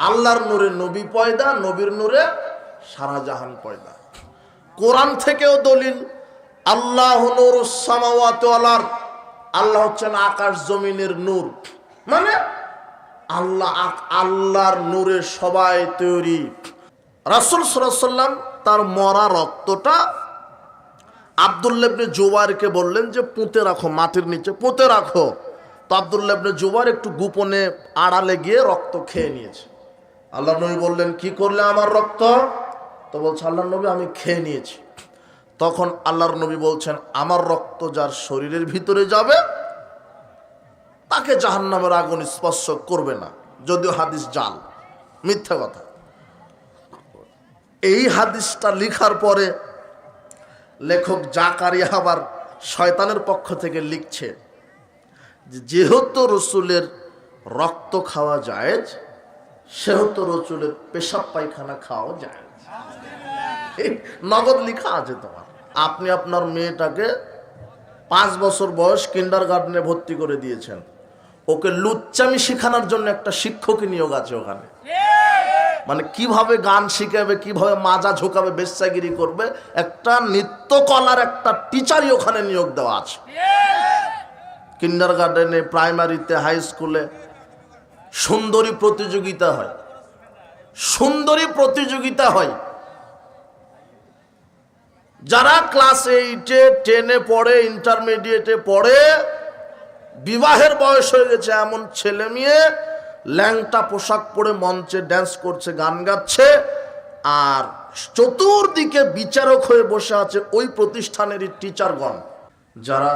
আল্লাহর নূরে নবী পয়দা, নবীর নূরে সারা জাহান পয়দা। কোরআন থেকেও দলিল, আল্লাহু নূরুস সামাওয়াতি ওয়াল আরদ, আল্লাহ হচ্ছেন আকাশ জমিনের নূর। মানে আল্লাহর নূরে সবাই তৈরি। রাসূল সাল্লাল্লাহু আলাইহি ওয়াসাল্লাম তার মরা রক্তটা আব্দুল্লাহ ইবনে জুবাইরকে বললেন যে পুঁতে রাখো, মাটির নিচে পুঁতে রাখো। তো আব্দুল্লাহ ইবনে জুবাইর একটু গোপনে আড়ালে গিয়ে রক্ত খেয়ে নিয়েছে। আল্লাহ নবী বললেন, কি করলে আমার রক্ত? তো বলছে, আল্লাহর নবী আমি খেয়ে নিয়েছি। তখন আল্লাহর নবী বলছেন, আমার রক্ত যার শরীরের ভিতরে যাবে তাকে জাহান্নামের আগুন স্পর্শ করবে না। যদিও হাদিস জাল, মিথ্যা কথা। এই হাদিসটা লেখার পরে লেখক জাকারিয়া আবার শয়তানের পক্ষ থেকে লিখছে, যেহেতু রসুলের রক্ত খাওয়া জায়েজ, সেহেতু রসুলের পেশাব পায়খানা খাওয়া জায়েজ। নগদ লিখা আছে তোমার। আপনি আপনার মেয়েটাকে 5 বছর বয়স কিন্ডারগার্টেনে ভর্তি করে দিয়েছেন, ওকে লুচ্চামি শেখানোর জন্য একটা শিক্ষকই নিয়োগ আছে ওখানে। মানে কিভাবে গান শিখাবে, কিভাবে মাজা ঝোকাবে, বেশ্যাগিরি করবে, একটা নৃত্যকলার একটা টিচারই ওখানে নিয়োগ দেওয়া আছে। কিন্ডারগার্টেনে, প্রাইমারিতে, হাই স্কুলে সুন্দরী প্রতিযোগিতা হয়, সুন্দরী প্রতিযোগিতা হয়। যারা ক্লাস 8-এ 10-এ পড়ে, ইন্টারমিডিয়েটে পড়ে, বিবাহের বয়স হয়ে গেছে এমন ছেলে মেয়ে ল্যাংটা পোশাক পরে মঞ্চে ড্যান্স করছে, গান গাচ্ছে, আর চতুর্দিকে বিচারক হয়ে বসে আছে ওই প্রতিষ্ঠানেরই টিচারগণ, যারা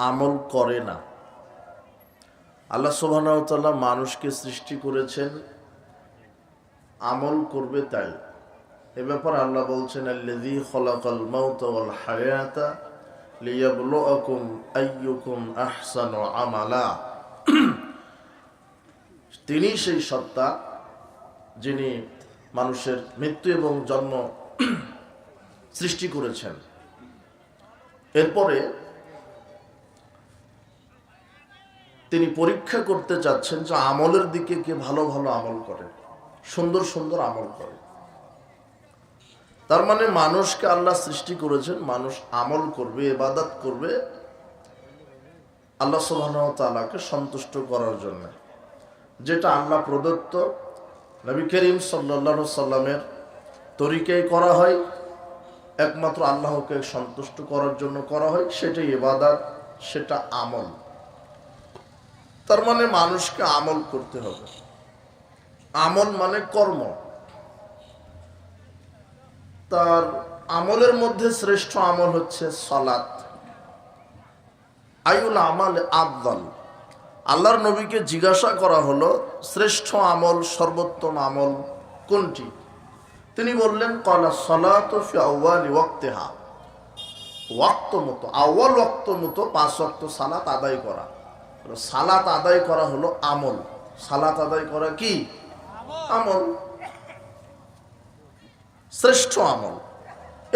আমল করে না। আল্লাহ সুবহানাহু ওয়া তাআলা মানুষকে সৃষ্টি করেছেন আমল করবে তাই। এ ব্যাপারে আল্লাহ বলছেন, আল্লাযী খালাকাল মাউতা ওয়াল হায়াতা লিয়াবলুয়াকুম আইয়ুকুম আহসানু আমালা। তিনি সেই সত্তা যিনি মানুষের মৃত্যু এবং জন্ম সৃষ্টি করেছেন। এরপরে তিনি পরীক্ষা করতে চাচ্ছেন যে আমলের দিকে কে ভালো ভালো আমল করে, সুন্দর সুন্দর আমল করে। তার মানে মানুষকে আল্লাহ সৃষ্টি করেছেন, মানুষ আমল করবে, ইবাদত করবে আল্লাহ সুবহানাহু ওয়া তাআলাকে সন্তুষ্ট করার জন্য। যেটা আল্লাহ প্রদত্ত নবী করিম সাল্লাল্লাহু আলাইহি সাল্লামের তরিকায় করা হয়, একমাত্র আল্লাহকে সন্তুষ্ট করার জন্য করা হয়, সেটাই ইবাদত, সেটা আমল। তার মানে মানুষকে আমল করতে হবে। আমল মানে কর্ম। তার আমলের মধ্যে শ্রেষ্ঠ আমল হচ্ছে সালাত। আইউল আমাল আফদাল। আল্লাহর নবীকে জিজ্ঞাসা করা হলো, শ্রেষ্ঠ আমল, সর্বোত্তম আমল কোনটি? তিনি বললেন, ক্বালা সালাতু ফি আউয়ালি ওয়াক্তিহা। ওয়াক্ত মতো, আউয়াল ওয়াক্ত মতো 5 ওয়াক্ত সালাত আদায় করা। সালাত আদায় করা হলো আমল। সালাত আদায় করা কি? আমল, শ্রেষ্ঠ আমল।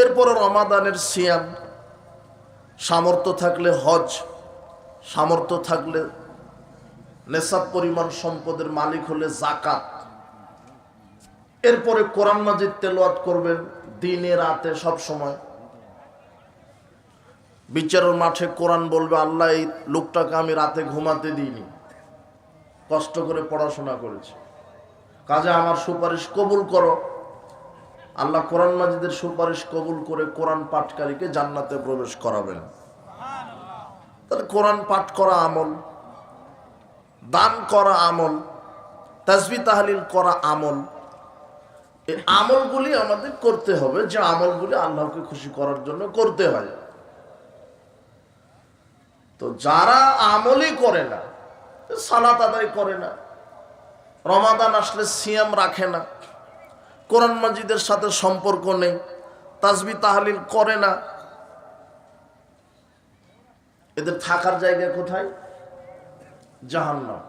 এরপরে রমাদানের সিয়াম, সামর্থ্য থাকলে হজ, সামর্থ্য থাকলে নেশাব পরিমাণ সম্পদের মালিক হলে যাকাত। এরপরে কোরআন মাজিদ তেলাওয়াত করবেন দিনে রাতে সব সময়। বিচারের মাঠে কোরআন বলবে, আল্লাহ এই লোকটাকে আমি রাতে ঘুমাতে দিইনি, কষ্ট করে পড়াশোনা করেছে, কাজে আমার সুপারিশ কবুল করো। আল্লাহ কোরআন মাজিদের সুপারিশ কবুল করে কোরআন পাঠকারীকে জান্নাতে প্রবেশ করাবেন। তাহলে কোরআন পাঠ করা আমল, দান করা আমল, তাসবিহ তাহলিল করা আমল। এই আমলগুলি আমাদের করতে হবে, যে আমলগুলি আল্লাহকে খুশি করার জন্য করতে হয়। তো যারা আমলই করে না, সালাত আদায় করে না, রমাদান আসলে সিয়াম রাখে না, কোরআন মাজিদের সাথে সম্পর্ক নেই, তাসবিহ তাহলিল করে না, এদের থাকার জায়গা কোথায়? জাহান্নাম।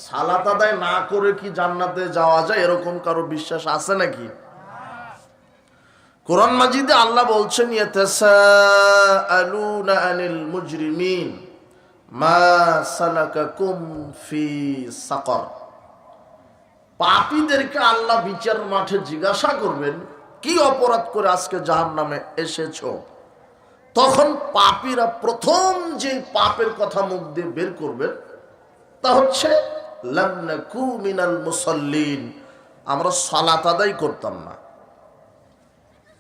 সালাত আদায় না করে কি জান্নাতে যাওয়া যায়, এরকম কারো বিশ্বাস আছে নাকি? কোরআন মাজিদে আল্লাহ বলছেন, ইয়াতাসাআলুনা আনিল মুজরিমিন মা সালাকাকুম ফি সাকার। পাপীদেরকে আল্লাহ বিচার মাঠে জিজ্ঞাসা করবেন, কি অপরাধ করে আজকে জাহান্নামে এসেছো? তখন পাপীরা প্রথম যে পাপের কথা মুখ দিয়ে বের করবেন তা হচ্ছে লাম নাকু মিনাল মুসাল্লিন, আমরা সালাত আদায় করতাম না।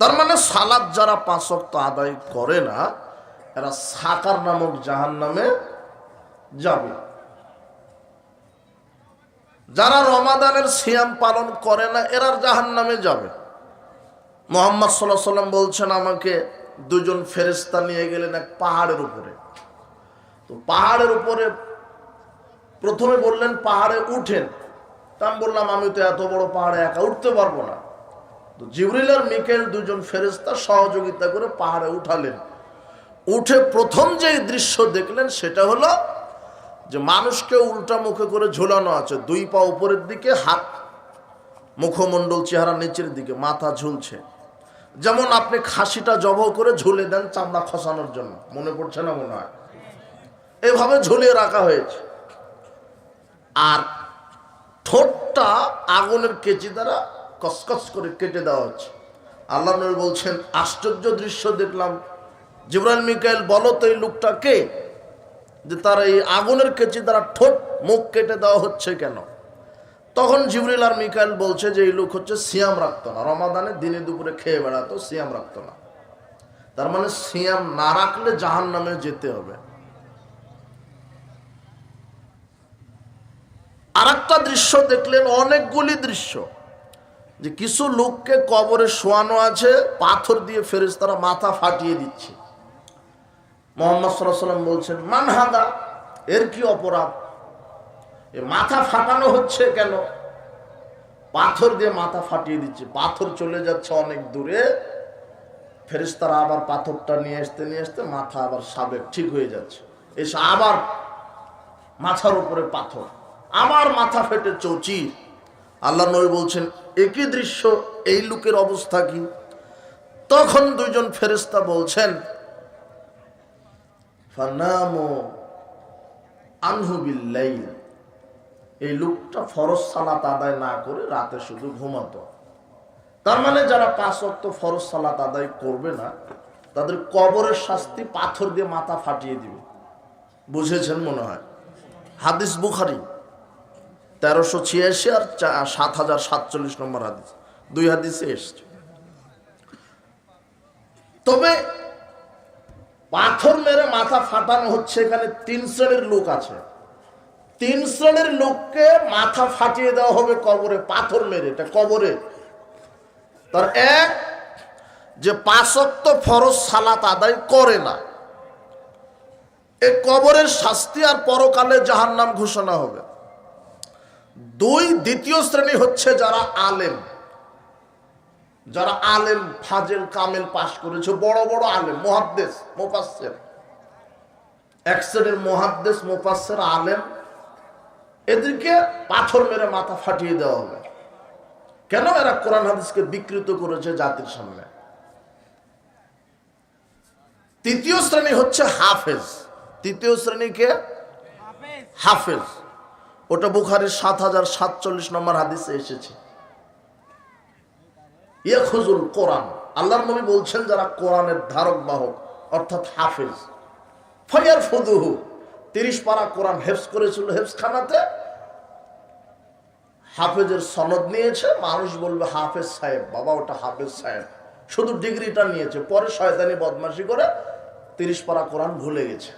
তার মানে সালাত যারা 5 ওয়াক্ত আদায় করে না এরা সাকার নামক জাহান্নামে যাবে। যারা রমাদানের সিয়াম পালন করে না এরা জাহান্নামে যাবে। মুহাম্মদ সাল্লাল্লাহু আলাইহি ওয়াসাল্লাম বলছেন, আমাকে দুজন ফেরেশতা নিয়ে গেলেন এক পাহাড়ের উপরে। তো পাহাড়ের উপরে প্রথমে বললেন পাহাড়ে উঠেন। তা আমি বললাম, আমি তো এত বড় পাহাড়ে একা উঠতে পারবো না। তো জিবরিল আর মিকাইল দুজন ফেরেশতা সহযোগিতা করে পাহাড়ে উঠালেন। উঠে প্রথম যে দৃশ্য দেখলেন সেটা হলো যে মানুষকে উল্টা মুখে করে ঝুলানো আছে, 2 পা উপরের দিকে, হাত মুখমণ্ডল চেহারা নিচের দিকে, মাথা ঝুলছে। যেমন আপনি খাসিটা জবাই করে ঝুলে দেন চামড়া খসানোর জন্য, মনে পড়ছে না মনে হয়? এভাবে ঝুলিয়ে রাখা হয়েছে। আর ঠোঁটটা আগুনের কেচি দ্বারা কসকস করে কেটে দেওয়া হচ্ছে। আল্লাহ নবী বলছেন, আশ্চর্য দৃশ্য দেখলাম। জিবরাইল মিকাইল, বলো তো এই লোকটা কে, যে তার এই আগুনের কেচি দ্বারা ঠোঁট মুখ কেটে দেওয়া হচ্ছে কেন? তখন জিবরিল আর মিকাইল বলছে যে এই লোক হচ্ছে সিয়াম রাখতো না, রমাদানে দিনে দুপুরে খেয়ে বেড়াতো, সিয়াম রাখতো না। তার মানে সিয়াম না রাখলে জাহান্নামে যেতে হবে। আরেকটা দৃশ্য দেখলেন, অনেকগুলি দৃশ্য, যে কিছু লোককে কবরে শোয়ানো আছে, পাথর দিয়ে ফেরেশতারা মাথা ফাটিয়ে দিচ্ছে। মুহাম্মদ সাল্লাল্লাহু আলাইহি ওয়াসাল্লাম বলছেন, মান হাদা, এর কি অপরাধ? এ মাথা ফাটানো হচ্ছে কেন? পাথর দিয়ে মাথা ফাটিয়ে দিচ্ছে। পাথর চলে যাচ্ছে অনেক দূরে, ফেরেশতারা আবার পাথরটা নিয়ে আসতে মাথা আবার সাবেক ঠিক হয়ে যাচ্ছে। এসে আবার মাথার উপরে পাথর, আবার মাথা ফেটে চৌচির। আল্লাহ নবী বলছেন, একই দৃশ্য, এই লোকের অবস্থা কি? তখন দুইজন ফেরেশতা বলছেন, ফানামু আনহু বিল্লাইল, এই লোকটা ফরজ সালাত আদায় না করে রাতে শুধু ঘুমাতো। তার মানে যারা 5 ওয়াক্ত ফরজ সালাত আদায় করবে না তাদের কবরের শাস্তি পাথর দিয়ে মাথা ফাটিয়ে দিবে। বুঝেছেন মনে হয়? হাদিস বুখারী 1386 আর 7047 নম্বর হাদিস, 2 হাদিসে এসছে। তবে পাথর মেরে মাথা ফাটানো হচ্ছে, এখানে 3 শ্রেণীর লোক আছে। 3 শ্রেণীর লোককে মাথা ফাটিয়ে দেওয়া হবে কবরে, পাথর মেরে। এটা কবরে। তার এক, যে 5 ওয়াক্ত ফরজ সালাত আদায় করে না, এই কবরের শাস্তি আর পরকালে জাহান্নাম ঘোষণা হবে। 2, দ্বিতীয় শ্রেণী হচ্ছে যারা আলেম, যারা আলেম ফাজেল কামেল পাশ করেছে, বড় বড় আলেম, মুহাদ্দিস মুফাসসির। এক শ্রেণীর মুহাদ্দিস মুফাসসির আলেম, এদেরকে পাথর মেরে মাথা ফাটিয়ে দেওয়া হবে। কেন? এরা কোরআন হাদিসকে বিকৃত করেছে জাতির সামনে। তৃতীয় শ্রেণী হচ্ছে হাফেজ। তৃতীয় শ্রেণীকে হাফেজ, ওটা বুখারীর 7047 নম্বর হাদিসে এসেছে। ইয়াখুজুল কোরআন, আল্লাহর নবী বলছেন যারা কোরআনের ধারক বাহক অর্থাৎ হাফেজ, ফায়ারফুদুহু, 30 পারা কোরআন হেফজ করেছিল হেফজখানাতে, হাফেজের সনদ নিয়েছে, মানুষ বলবে হাফেজ সাহেব, বাবা ওটা হাফেজ সাহেব, শুধু ডিগ্রিটা নিয়েছে, পরে শয়তানি বদমাশি করে 30 পারা কোরআন ভুলে গেছে।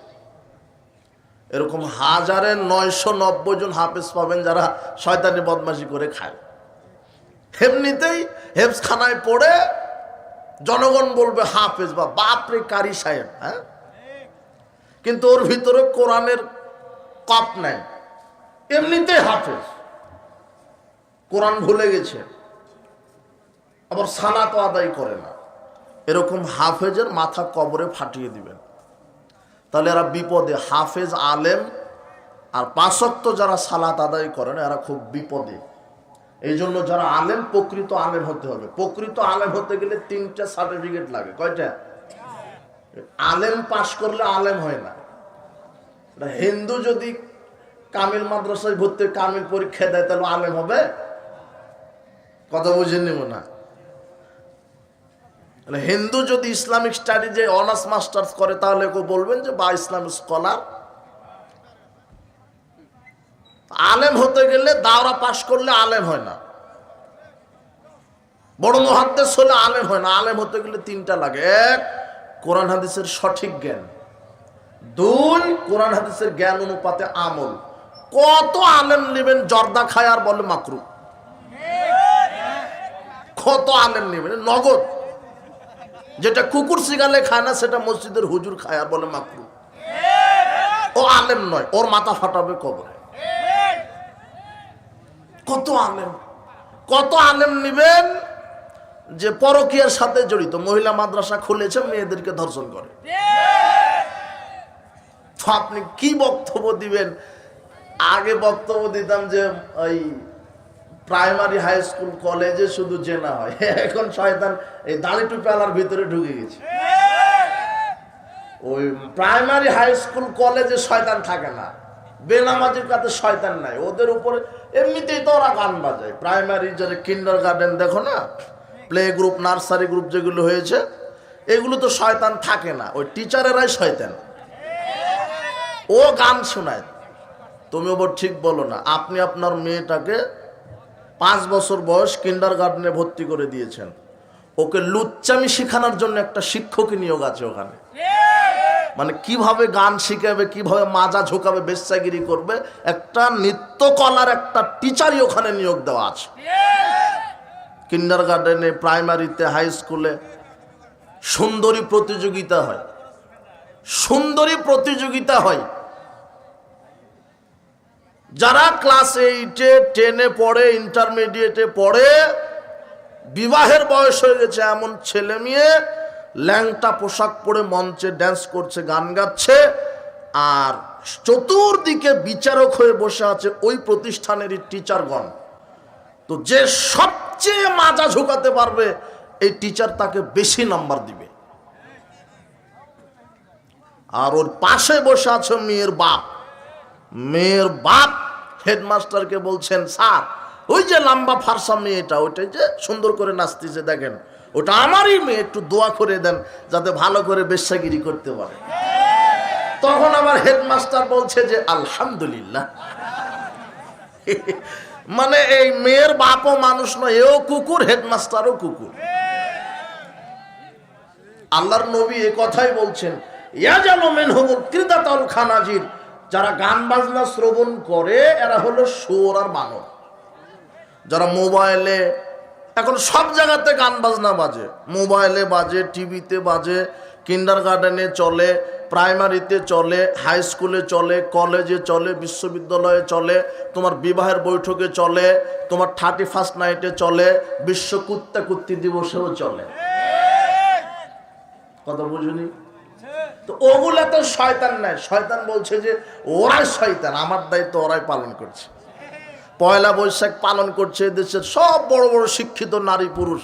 এরকম 1990 জন হাফেজ পাবেন যারা শয়তানি বদমাশি করে খায়। এমনিতেই হেফজখানায় পড়ে জনগণ বলবে হাফেজ, বা বাপরে কারি সাহেব, হ্যাঁ, কিন্তু ওর ভিতরে কোরআনের কপ নাই, এমনিতেই হাফেজ, কোরআন ভুলে গেছে, আবার সালাত আদায় করে না। এরকম হাফেজের মাথা কবরে ফাটিয়ে দিবেন। তাহলে এরা বিপদে, হাফেজ আলেম আর 5 ওয়াক্ত যারা সালাত আদায় করেন এরা খুব বিপদে। এই জন্য যারা আলেম, প্রকৃত আলেম হতে হবে। প্রকৃত আলেম হতে গেলে 3টা সার্টিফিকেট লাগে। কয়টা? আলেম পাশ করলে আলেম হয় না। হিন্দু যদি কামিল মাদ্রাসায় ভর্তি কামিল পরীক্ষা দেয় তাহলে আলেম হবে? কথা বুঝে নিব না। হিন্দু যদি ইসলামিক স্টাডিজে অনার্স মাস্টার্স করে তাহলে কেউ বলবেন যে বা ইসলামিক স্কলার। আলেম হতে গেলে দাওরা পাশ করলে আলেম হয় না, বড় মুহাদ্দিস হলে আলেম হয় না। আলেম হতে গেলে তিনটা লাগে: এক, কোরআন হাদিসের সঠিক জ্ঞান; দুই, কোরআন হাদিসের জ্ঞান অনুপাতে আমল। কত আলেম নেবেন জর্দা খায় আর বলে মাকরু, কত আলেম নেবেন নগদ, যেটা কুকুর শিগালে খায় না সেটা মসজিদের হুজুর খায় আর বলে মাকরু। ও আলেম নয়, ওর মাথা ফাটাবে কবরে। কত আলেম, কত আলেম নিবেন যে পরকীয়ার সাথে জড়িত, মহিলা মাদ্রাসা খুলেছে, মেয়েদেরকে ধর্ষণ করে। আপনি কি বক্তব্য দিবেন? আগে বক্তব্য দিতাম যে ওই প্রাইমারি হাই স্কুল কলেজে শুধু জেনা হয়, এখন শয়তান এই দাড়ি টুপিওয়ালার ভিতরে ঢুকে গেছে। ওই প্রাইমারি হাই স্কুল কলেজে শয়তান থাকে না, বেনামাজির কাছে শয়তান নাই, ওদের উপরে এমনিতেই তো ওরা গান বাজায়। প্রাইমারি যারা কিন্ডার গার্ডেন দেখো না, প্লে গ্রুপ, নার্সারি গ্রুপ যেগুলো হয়েছে, এগুলো তো শয়তান থাকে না, ওই টিচারেরাই শয়তান। ও গান শোনায়। তুমি ওপর ঠিক বলো না। আপনি আপনার মেয়েটাকে 5 বছর বয়স কিন্ডার গার্ডেনে ভর্তি করে দিয়েছেন, ওকে লুচ্চামি শেখানোর জন্য একটা শিক্ষকই নিয়োগ আছে ওখানে। মানে কিভাবে গান শিখাবে, কিভাবে মাজা ঝোকাবে, বেশ্যাগিরি করবে, একটা নৃত্যকলার একটা টিচারই ওখানে নিয়োগ দেওয়া আছে। কিন্ডার গার্ডেনে, প্রাইমারিতে, হাই স্কুলে সুন্দরী প্রতিযোগিতা হয়, সুন্দরী প্রতিযোগিতা হয়। যারা ক্লাস 8-এ 10-এ পড়ে, ইন্টারমিডিয়েটে পড়ে, বিবাহের বয়স হয়ে গেছে এমন ছেলে মেয়ে ল্যাংটা পোশাক পরে মঞ্চে ড্যান্স করছে, গান গাচ্ছে, আর চতুর্দিকে বিচারক হয়ে বসে আছে ওই প্রতিষ্ঠানেরই টিচারগণ। তো যে সবচেয়ে মাজা ঝুঁকাতে পারবে এই টিচার তাকে বেশি নাম্বার দিবে। আর ওর পাশে বসে আছে মেয়ের বাপ। মেয়ের বাপ হেডমাস্টারকে বলছেন, স্যার ওই যে লম্বা ফারসা মেয়েটা, ওইটাই যে সুন্দর করে নাচতেছে দেখেন, ওটা আমারই মেয়ে, একটু দোয়া করে দেন যাতে ভালো করে বেশ্যাগিরি করতে পারে। তখন আমার হেডমাস্টার বলছে যে আলহামদুলিল্লাহ। মানে এই মেয়ের বাপও মানুষ নয়, এও কুকুর, হেডমাস্টারও কুকুর। আল্লাহর নবী এ কথাই বলছেন, ইয়াজালু মিনহুমুল কিরদাতুল খানাজির, যারা গান বাজনা শ্রবণ করে এরা হলো শুয়োর আর বানর। যারা মোবাইলে, এখন সব জায়গাতে গান বাজনা বাজে, মোবাইলে বাজে, টিভিতে বাজে, কিন্ডার গার্ডেনে চলে, প্রাইমারিতে চলে, হাই স্কুলে চলে, কলেজে চলে, বিশ্ববিদ্যালয়ে চলে, তোমার বিবাহের বৈঠকে চলে, তোমার 31st নাইটে চলে, বিশ্ব কুত্তা কুত্তি দিবসেও চলে। কথা বুঝুনি? তো ওগুলা তো শয়তান নাই। শয়তান বলছে যে ওরাই শয়তান, আমার দায়িত্ব ওরাই পালন করছে। পয়লা বৈশাখ পালন করছে দেশের সব বড় বড় শিক্ষিত নারী পুরুষ।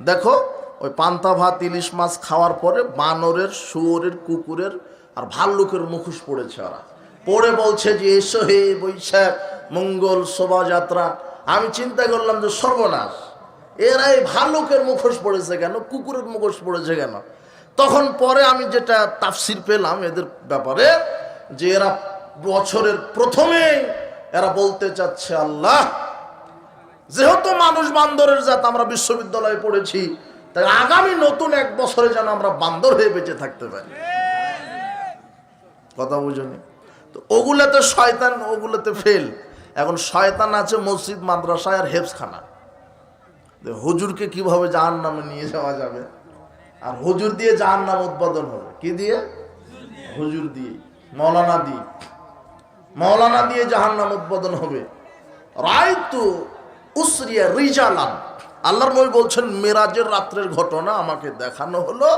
দেখো ওই পান্তা ভাত, ইলিশ মাছ খাওয়ার পরে বানরের, শুয়োরের, কুকুরের আর ভাল্লুকের মুখোশ পড়েছে ওরা, পড়ে বলছে যে এসো হে বৈশাখ মঙ্গল শোভাযাত্রা। আমি চিন্তা করলাম যে সর্বনাশ, এরা এই ভাল্লুকের মুখোশ পড়েছে কেন, কুকুরের মুখোশ পড়েছে কেন? তখন পরে আমি যেটা তাফসির পেলাম এদের ব্যাপারে, যে এরা বছরের প্রথমেই এরা বলতে চাচ্ছে, আল্লাহ যেহেতু মানুষ বান্দরের জাত, আমরা বিশ্ববিদ্যালয়ে পড়েছি, তাই আগামী নতুন 1 বছরে যেন আমরা বান্দর হয়ে বেঁচে থাকতে পারি। কথা বুঝুনি? তো ওগুলাতে শয়তান, ওগুলাতে ফেল। এখন শয়তান আছে মসজিদ, মাদ্রাসায় আর হেফজখানা। হুজুরকে কিভাবে জাহান্নামে নিয়ে যাওয়া যাবে, আর হুজুর দিয়ে জাহান্নাম উদ্বোধন হবে। কি দিয়ে? হুজুর দিয়ে, মৌলানা দিয়ে জাহান্নাম উদ্বোধন হবে। রাইতু উসরিয়া রিজালান, আল্লাহর নবী বলছেন মেরাজের রাত্রের ঘটনা আমাকে দেখানো হলো।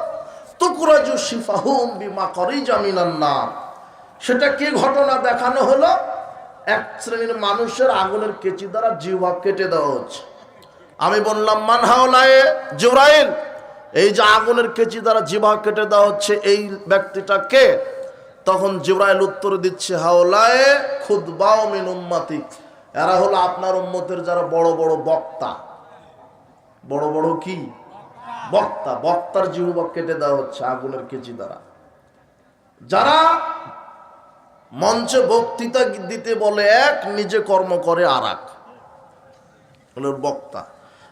তুকরাজু শিফাহুম বিমাকারিজা মিনান নার, সেটা কি ঘটনা দেখানো হলো? এক শ্রেণীর মানুষের আগুনের কেচি দ্বারা জিহ্বা কেটে দেওয়া হচ্ছে। আমি বললাম মান হাওলায়ে জিবরাইল, এই যে আগুনের কেচি দ্বারা জিহ্বা কেটে দেওয়া হচ্ছে এই ব্যক্তিটা কে? তখন জিবরাইল উত্তর দিচ্ছে, হাওলায়ে খুতবাও মিন উম্মতিক, এরা হলো আপনার উম্মতের যারা বড় বড় বক্তা। বড় বড় কি বক্তা, বক্তার জিহ্বা কেটে দেওয়া হচ্ছে আগুনের কেচি দ্বারা। যারা মঞ্চে বক্তৃতা দিতে বলে এক, নিজে কর্ম করে আর এক, হলো বক্তা।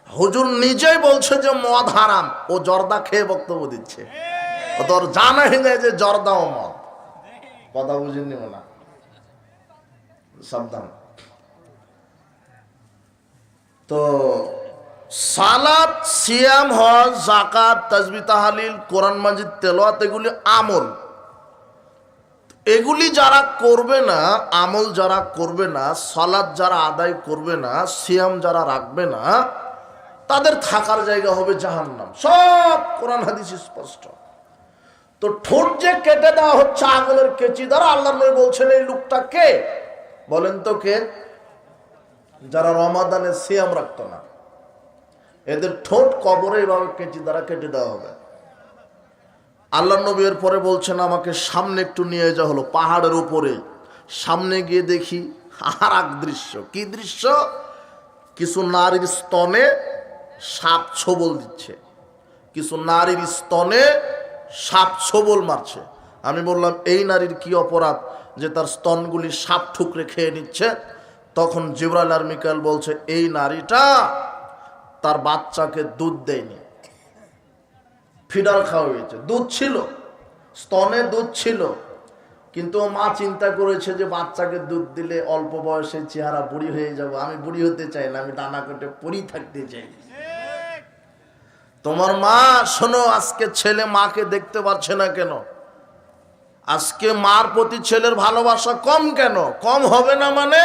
হুজুর নিজেই বলছে যে মদ হারাম, ও জর্দা খেয়ে বক্তব্য দিচ্ছে। ও তোর জানাই নেই যে জর্দা ও মদ। কথা বুঝিনি না, সাবধান। তো সালাত, সিয়াম, হজ, যাকাত, তাসবিহ, তাহলিল, কোরআন মাজিদ তেলাওয়াত, এগুলি আমল। এগুলি যারা করবে না, আমল যারা করবে না, সালাত যারা আদায় করবে না, সিয়াম যারা রাখবে না, তাদের থাকার জায়গা হবে জাহান্নাম। সব কোরআন হাদিস স্পষ্ট। তো ঠোঁট যে কেটে দেওয়া হচ্ছে আগুনের কেচি দ্বারা, আল্লাহর নবী বলছেন এই লোকটা কে বলেন তো কে? যারা রমাদানে সিয়াম রাখতো না, এদের ঠোঁট কবরে এইভাবে কেচি দ্বারা কেটে দেওয়া হবে। আল্লাহর নবী এর পরে বলছেন আমাকে সামনে একটু নিয়ে যাওয়া হলো, পাহাড়ের উপরে। সামনে গিয়ে দেখি আর এক দৃশ্য। কি দৃশ্য? কিছু নারীর স্তনে সাপ ছোবল দিচ্ছে, কিছু নারীর স্তনে সাপ ছোবল মারছে। আমি বললাম এই নারীর কি অপরাধ যে তার স্তনগুলি সাপ ঠুকরে খেয়ে নিচ্ছে? তখন জিবরাইল আর মিকাইল বলছে এই নারীটা তার বাচ্চাকে দুধ দেয়নি, ফিডার খাওয়া হয়েছে। দুধ ছিল, স্তনে দুধ ছিল, কিন্তু মা চিন্তা করেছে যে বাচ্চাকে দুধ দিলে অল্প বয়সে চেহারা বুড়ি হয়ে যাব, আমি বুড়ি হতে চাই না, আমি ডানা কেটে পরি থাকতে চাই। তোমার মা শোনো, আজকে ছেলে মাকে দেখতে পাচ্ছে না কেন? আজকে মার প্রতি ছেলের ভালোবাসা কম কেন? কম হবে না মানে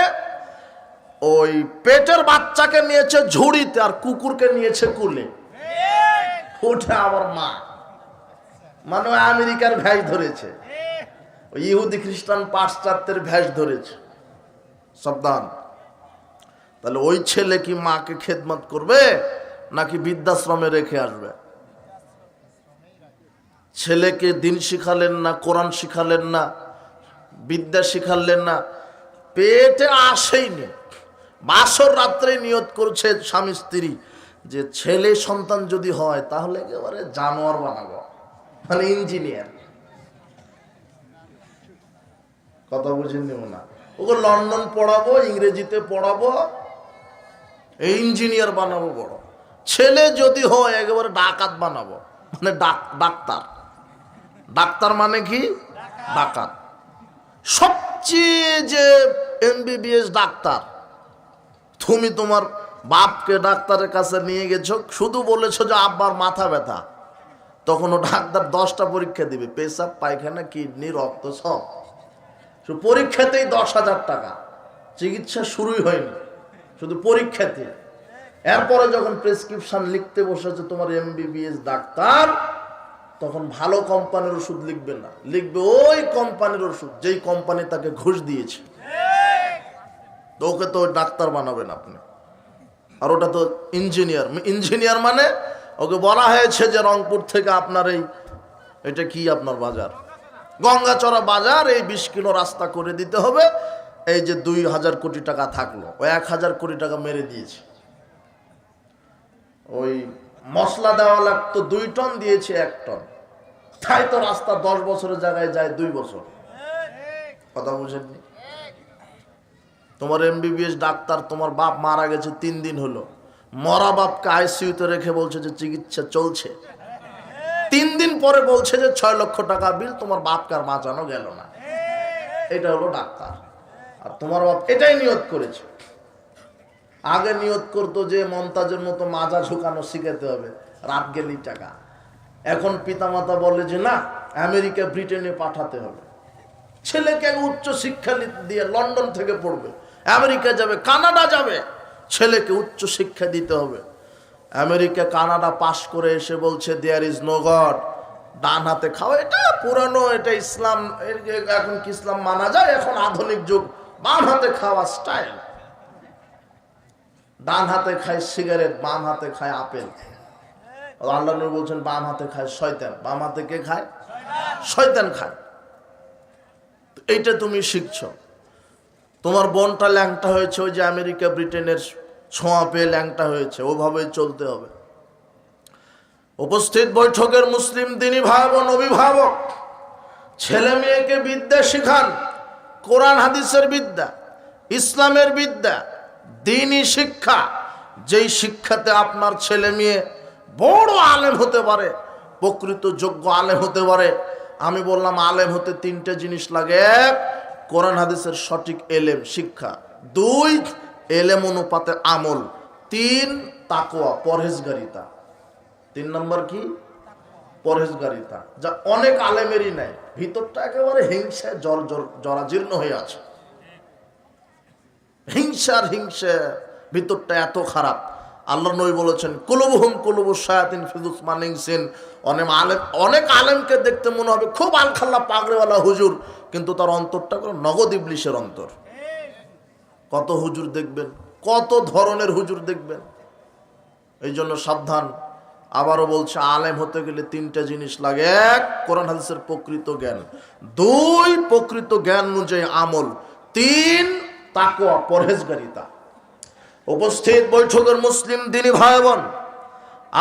ওই পেটের বাচ্চাকে নিয়েছে ঝুড়িতে আর কুকুরকে নিয়েছে কুলে। ওটা আবার মা, মানে আমেরিকার ভ্যাস ধরেছে, ওই ইহুদি খ্রিস্টান পাশ্চাত্যের ভ্যাস ধরেছে। সাবধান। তাহলে ওই ছেলে কি মাকে খেদমত করবে নাকি বৃদ্ধাশ্রমে রেখে আসবে? ছেলেকে দিন শিখালেন না, কোরআন শিখালেন না, বিদ্যা শিখালেন না, পেটে আসেইনি। বাসর রাত্রে নিয়ত করছে স্বামী স্ত্রী যে ছেলে সন্তান যদি হয় তাহলে একেবারে জানোয়ার বানাবো, মানে ইঞ্জিনিয়ার। কথা বুঝে নিব না, ওকে লন্ডন পড়াবো, ইংরেজিতে পড়াবো, ইঞ্জিনিয়ার বানাবো বড়। ছেলে যদি হয় একেবারে ডাকাত বানাবো, মানে ডাক্তার। ডাক্তার মানে কি? ডাকাত। সবচেয়ে যে এমবিবিএস ডাক্তার, তুমি তোমার বাপকে ডাক্তারের কাছে নিয়ে গেছো, শুধু বলেছো যে আব্বার মাথা ব্যথা, তখন ও ডাক্তার 10টা পরীক্ষা দিবে, পেশাব, পায়খানা, কিডনি, রক্ত সব। পরীক্ষাতেই 10,000 টাকা, চিকিৎসা শুরুই হয়নি, শুধু পরীক্ষাতে। এরপরে যখন প্রেসক্রিপশন লিখতে বসেছে তোমার এমবিবিএস ডাক্তার, তখন ভালো কোম্পানির ওষুধ লিখবে না, লিখবে ওই কোম্পানির ওষুধ যেই কোম্পানি তাকে ঘুষ দিয়েছে। তো ওকে তো ডাক্তার বানাবেন আপনি, আর ওটা তো ইঞ্জিনিয়ার। ইঞ্জিনিয়ার মানে ওকে বলা হয়েছে যে রংপুর থেকে আপনার এটা কি আপনার বাজার, গঙ্গাচড়া বাজার, এই 20 কিলো রাস্তা করে দিতে হবে। এই যে 2,000 কোটি টাকা থাকলো, ওই 1,000 কোটি টাকা মেরে দিয়েছে। ওই মশলা দেওয়া লাগতো 2 টন, দিয়েছে 1 টন। তাই তো রাস্তা 10 বছরের জায়গায় যায় 2 বছর। কথা বুঝেননি? তোমার এমবিবিএস ডাক্তার, তোমার বাপ মারা গেছে 3 দিন হলো, মরা বাপকে আইসিইউতে রেখে বলছে যে চিকিৎসা চলছে। 3 দিন পরে বলছে যে 6 লক্ষ টাকা বিল, তোমার বাপকে আর বাঁচানো গেল না। এটা হলো ডাক্তার। আর তোমার বাপ এটাই নিয়ত করেছে। আগে নিয়ত করতো যে মমতাজের মতো মাজা ঝুঁকানো শিখাতে হবে, রাত গেলেই টাকা। এখন পিতামাতা বলে যে না, আমেরিকা ব্রিটেনে পাঠাতে হবে। ছেলেকে উচ্চ শিক্ষা দিয়ে লন্ডন থেকে পড়বে, আমেরিকা যাবে, কানাডা যাবে, ছেলেকে উচ্চ শিক্ষা দিতে হবে। আমেরিকা কানাডা পাশ করে এসে বলছে দেয়ার ইজ নো গড, ডান হাতে খাও। এটা পুরানো, এটা ইসলাম, এখন কি ইসলাম মানা যায়? এখন আধুনিক যুগ, বাম হাতে খাওয়া স্টাইল। ডান হাতে খায় সিগারেট, বাম হাতে খায় আপেল। আল্লাহ নবী বলছেন বাম হাতে খায় শয়তান। বাম হাতে কে খায়? শয়তান খায়। এইটা তুমি শিখছো। তোমার বোনটা ল্যাংটা হয়েছে, ওই যে আমেরিকা ব্রিটেনের ছোঁয়া পেয়ে ল্যাংটা হয়েছে, ওভাবেই চলতে হবে। উপস্থিত বৈঠকের মুসলিম দিনী ভাই বোন অভিভাবক, ছেলে মেয়েকে বিদ্যা শিখান, কোরআন হাদিসের বিদ্যা, ইসলামের বিদ্যা, দ্বীনি শিক্ষা, যেই শিক্ষাতে আপনার ছেলে মেয়ে বড় আলেম হতে পারে, প্রকৃত যোগ্য আলেম হতে পারে। আমি বললাম আলেম হতে তিনটে জিনিস লাগে: এক, কোরআন হাদিসের সঠিক এলেম শিক্ষা; দুই, এলেম অনুপাতে আমল; তিন, তাকওয়া পরহেজগারিতা। 3 নম্বর কি? পরহেজগারিতা, যা অনেক আলেমেরই নাই। ভিতরটা একেবারে হিংসায় জরাজীর্ণ হয়ে আছে। হিংসার হিংসা, ভিতরটা এত খারাপ। আল্লাহ নবী বলেছেন, কুলুবুহুম কুলুবুশ শায়াতিন ফি যুসমানিন সিন। অনেক আলেমকে দেখতে মনে হবে খুব আলখাল্লা পাগড়িওয়ালা হুজুর, কিন্তু তার অন্তরটা কোনো নগদ ইবলিশের অন্তর। কত হুজুর দেখবেন, কত ধরনের হুজুর দেখবেন। এই জন্য সাবধান। আবারও বলছে, আলেম হতে গেলে 3টা জিনিস লাগে: এক, কোরআন হাদিসের প্রকৃত জ্ঞান; দুই, প্রকৃত জ্ঞান অনুযায়ী আমল; তিন, তাকওয়া পরহেজগারিতা। উপস্থিত বৈঠকের মুসলিম দিনী ভাই বোন,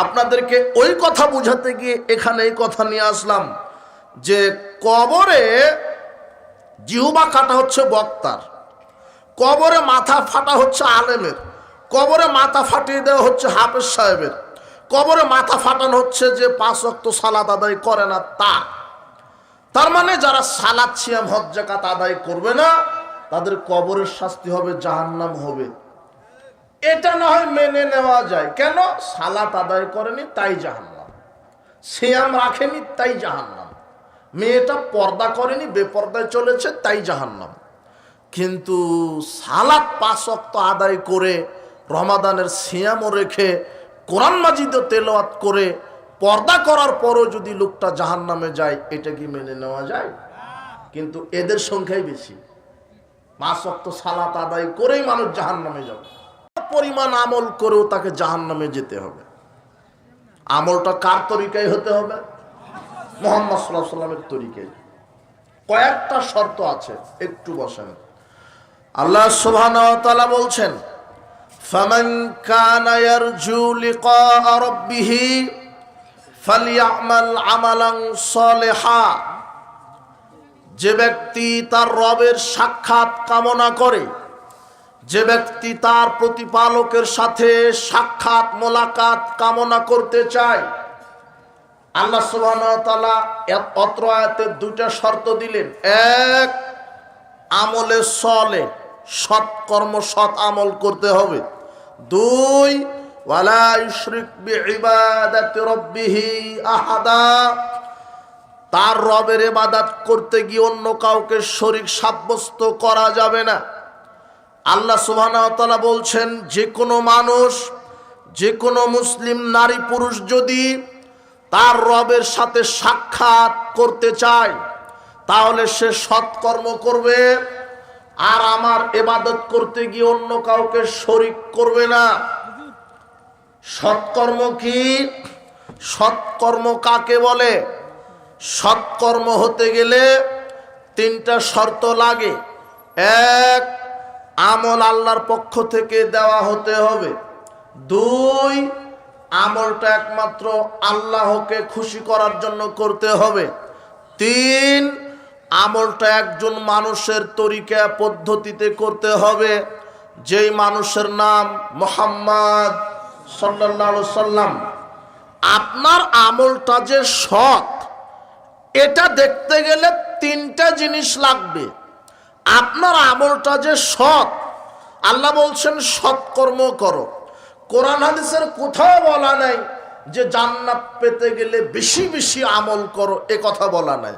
আপনাদেরকে ওই কথা বুঝাতে গিয়ে এখানে এই কথা নিয়ে আসলাম যে কবরে জিহ্বা কাটা হচ্ছে বক্তার, কবরে মাথা ফাটা হচ্ছে আলেমের, কবরে মাথা ফাটিয়ে দেওয়া হচ্ছে হাফেজ সাহেবের, কবরে মাথা ফাটানো হচ্ছে যে 5 ওয়াক্ত সালাত আদায় করে না তার মানে যারা সালাত সিয়াম হজ যাকাত আদায় করবে না, তাদের কবরের শাস্তি হবে, জাহান্নাম হবে। এটা না হয় মেনে নেওয়া যায়। কেন? সালাত আদায় করেনি তাই জাহান্নাম, সিয়াম রাখেনি তাই জাহান্নাম, মেয়েটা পর্দা করেনি বেপর্দায় চলেছে তাই জাহান্নাম। কিন্তু সালাত 5 ওয়াক্ত আদায় করে, রমাদানের সিয়ামও রেখে, কোরআন মাজিদও তেলাওয়াত করে, পর্দা করার পরও যদি লোকটা জাহান্নামে যায়, এটা কি মেনে নেওয়া যায়? কিন্তু এদের সংখ্যাই বেশি। 5 ওয়াক্ত সালাত আদায় করেই মানুষ জাহান্নামে যাবে, পরিমাণ আমল করেও তাকে জাহান্নামে যেতে হবে। আমলটা কার তরিকায় হতে হবে? মুহাম্মদ সাল্লাল্লাহু আলাইহি ওয়াসাল্লামের তরিকায়। কয়েকটা শর্ত আছে, একটু বসেন। আল্লাহ সুবহানাহু ওয়া তাআলা বলছেন, ফামান কানা ইয়ারজু লিকা রাব্বিহ ফালইআমাল আমালান সালিহা। যে ব্যক্তি তার রবের সাক্ষাৎ কামনা করে, যে ব্যক্তি তার প্রতিপালকের সাথে সাক্ষাৎ মোলাকাত কামনা করতে চায়, আল্লাহ সুবহানাহু ওয়া তাআলা অত্র আয়াতে 2টা শর্ত দিলেন। এক, আমলে সলে, সৎকর্ম সৎ আমল করতে হবে। দুই, ওয়ালা ইউশরিক বিইবাদাতি রাব্বিহি আহাদা। তার রবের ইবাদত করতে গিয়ে অন্য কাউকে শরীক সাব্যস্ত করা যাবে না। আল্লাহ সুবহানাহু ওয়া তাআলা বলছেন, যে কোনো মানুষ, যে কোনো মুসলিম নারী পুরুষ যদি তার রবের সাথে সাক্ষাৎ করতে চায়, তাহলে সে সৎকর্ম করবে, আর আমার ইবাদত করতে গিয়ে অন্য কাউকে শরীক করবে না। সৎকর্ম কি? সৎকর্ম কাকে বলে? সৎকর্ম হতে গেলে 3টা শর্ত লাগে। এক, আমল আল্লাহর পক্ষ থেকে দেওয়া হতে হবে। দুই, আমলটা একমাত্র আল্লাহকে খুশি করার জন্য করতে হবে। তিন, আমলটা একজন মানুষের তরিকা পদ্ধতিতে করতে হবে, যেই মানুষের নাম মুহাম্মদ সাল্লাল্লাহু আলাইহি সাল্লাম। আপনার আমলটা যে সৎ, এটা দেখতে গেলে 3টা জিনিস লাগবে। আপনার আমলটা যে সৎ, আল্লাহ বলছেন সৎকর্ম করো। কোরআন হাদিসের কোথাও বলা নাই যে জান্নাত পেতে গেলে বেশি বেশি আমল করো, এ কথা বলা নাই।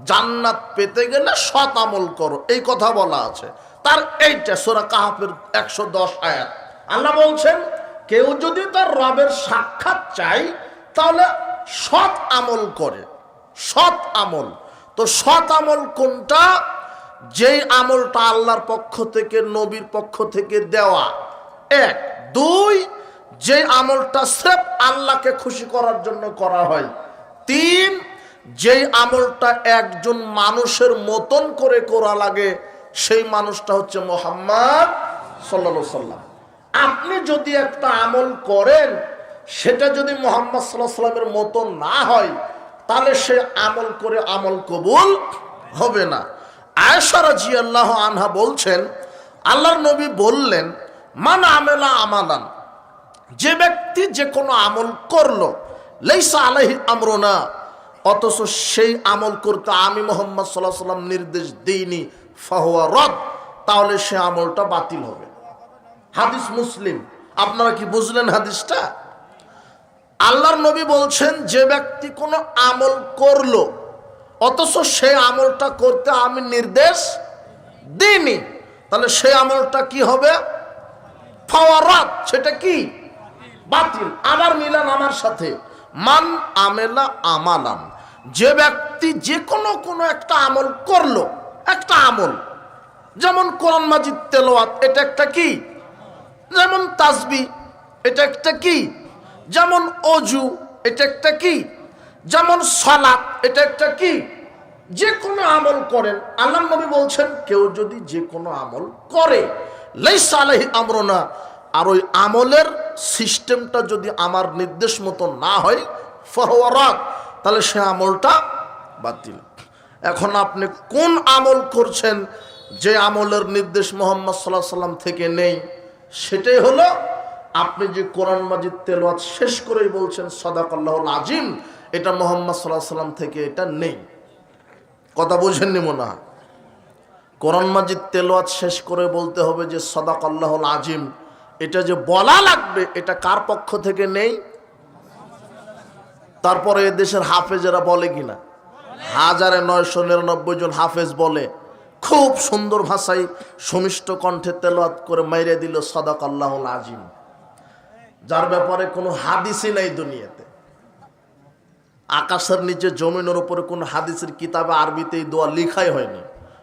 জান্নাত পেতে গেলে সৎ আমল করো, এই কথা বলা আছে। তার এইটা সূরা কাহফের 110 আয়াত। আল্লাহ বলছেন, কেউ যদি তার রবের সাক্ষাৎ চায়, তাহলে সৎ আমল করে। সৎ আমল, তো সৎ আমল কোনটা? যেই আমলটা আল্লাহর পক্ষ থেকে, নবীর পক্ষ থেকে দেওয়া। এক। দুই, যে আমলটা স্রেফ আল্লাহকে খুশি করার জন্য করা হয়। তিন, যেই আমলটা একজন মানুষের মতন করে করা লাগে, সেই মানুষটা হচ্ছে মুহাম্মদ সাল্লাল্লাহু আলাইহি সাল্লাম। আপনি যদি একটা আমল করেন, সেটা যদি মুহাম্মদ সাল্লাল্লাহু আলাইহি ওয়াসাল্লামের মতো না হয় তাহলে সে আমল করে আমল কবুল হবে না। আয়েশা রাদিয়াল্লাহু আনহা বলছেন, আল্লাহর নবী বললেন, মান আমেলা আমালান, যে ব্যক্তি যে কোনো আমল করলো, লাইসা আলাইহি আমরুনা, অথচ সেই আমল করতে আমি মুহাম্মদ সাল্লাল্লাহু আলাইহি ওয়াসাল্লাম নির্দেশ দিইনি, ফাহুয়া রদ, তাহলে সে আমলটা বাতিল হবে। হাদিস মুসলিম। আপনারা কি বুঝলেন হাদিসটা? আল্লাহর নবী বলছেন, যে ব্যক্তি কোনো আমল করলো অথচ সেই আমলটা করতে আমি নির্দেশ দিইনি, তাহলে সেই আমলটা কি হবে? ফাওয়ারাত, সেটা কি? বাতিল। আবার মিলান আমার সাথে, মান আমেলা আমালান, যে ব্যক্তি যে কোনো একটা আমল করলো, একটা আমল, যেমন কোরআন মাজিদ তেলাওয়াত, এটা একটা কি? যেমন তাসবিহ, এটা একটা কি? যেমন অজু, এটা একটা কি? যেমন সালাত, এটা একটা কি? যে কোনো আমল করেন, আল্লাহর নবী বলছেন, কেউ যদি যে কোনো আমল করে, লাইসা আলাইহি আমরুনা, আর ওই আমলের সিস্টেমটা যদি আমার নির্দেশ মতো না হয়, ফাহুয়া রাদ, তাহলে সে আমলটা বাতিল। এখন আপনি কোন আমল করছেন যে আমলের নির্দেশ মুহাম্মদ সাল্লাল্লাহু আলাইহি ওয়াসাল্লাম থেকে নেই? সেটাই হলো, আপনি যে কোরআন মাজিদ তেলাওয়াত শেষ করেই বলছেন সাদাকাল্লাহুল আজিম, এটা মুহাম্মদ সাল্লাল্লাহু আলাইহি ওয়াসাল্লাম থেকে এটা নেই। কথা বুঝেননি মনে হয়? কোরআন মাজিদ তেলাওয়াত শেষ করে বলতে হবে যে সাদাকাল্লাহুল আজিম, এটা যে বলা লাগবে, এটা কার পক্ষ থেকে নেই? তারপরে এদেশের হাফেজেরা বলে কিনা, 1999 জন হাফেজ বলে, খুব সুন্দর ভাষায় সুমিষ্ট কণ্ঠে তেলাওয়াত করে মাইরে দিল সাদাকাল্লাহুল আজিম, যার ব্যাপারে কোনো হাদিসই নাই দুনিয়াতে। আকাশের নিচে জমিনের উপরে কোন হাদিসের কিতাবে আরবিতে এই দোয়া লিখাই হয়নি।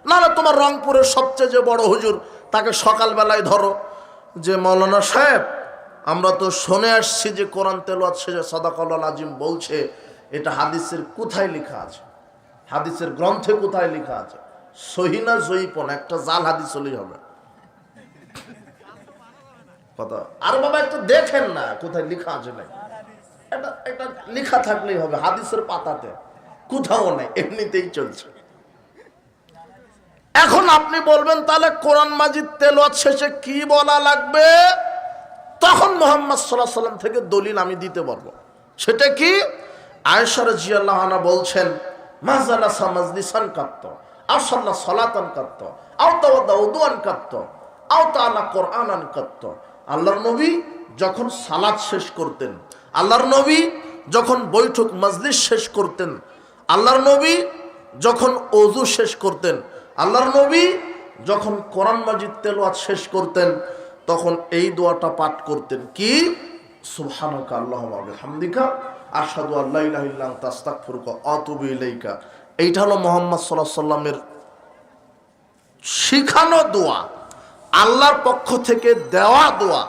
না না, তোমার রংপুরের সবচেয়ে যে বড় হুজুর, তাকে সকালবেলায় ধরো যে, মৌলানা সাহেব, আমরা তো শুনে আসছি যে কোরআন তেলাওয়াত শেষে সাদাকাল্লাহুল আজিম বলছে, এটা হাদিসের কোথায় লেখা আছে? হাদিসের গ্রন্থে কোথায় লেখা আছে? সহিহ না জয়ীফ, একটা জাল হাদিস হলেই হবে। কথা আর বাবা একটু দেখেন না কোথায় লেখা আছে নাই, এটা লেখা থাকলেই হবে, হাদিসের পাতাতে কোথাও নাই, এমনিতেই চলছে। এখন আপনি বলবেন, তাহলে কোরআন মাজিদ তেলাওয়াত শেষে কি বলা লাগবে? তখন মুহাম্মদ সাল্লাল্লাহু আলাইহি ওয়াসাল্লাম থেকে দলিল আমি দিতে পারবো। সেটা কি? আয়েশা রাদিয়াল্লাহু আনহা বলছেন, মাযালা সামাজলিসান কাত্ত, আও সাল্লা সালাতান কাত্ত, আও তাওয়াদা উদুআন কাত্ত, আও তাআলা কোরআনান কাত্ত। আল্লাহর নবী যখন সালাত শেষ করতেন, আল্লাহর নবী যখন বৈঠক মজলিস শেষ করতেন, আল্লাহর নবী যখন ওযু শেষ করতেন, আল্লাহর নবী যখন কোরআন মাজিদ তেলাওয়াত শেষ করতেন, তখন এই দোয়াটা পাঠ করতেন, কি? সুবহানাকা আল্লাহুম্মা ওয়া বিহামদিকা আশহাদু আল্লা ইলাহা ইল্লা আনতা আস্তাগফিরুকা ওয়া আতুবু ইলাইকা। এইটা হলো মুহাম্মদ সাল্লাল্লাহু আলাইহি ওয়াসাল্লামের শিখানো দোয়া, আল্লাহর পক্ষ থেকে দেওয়া দোয়া।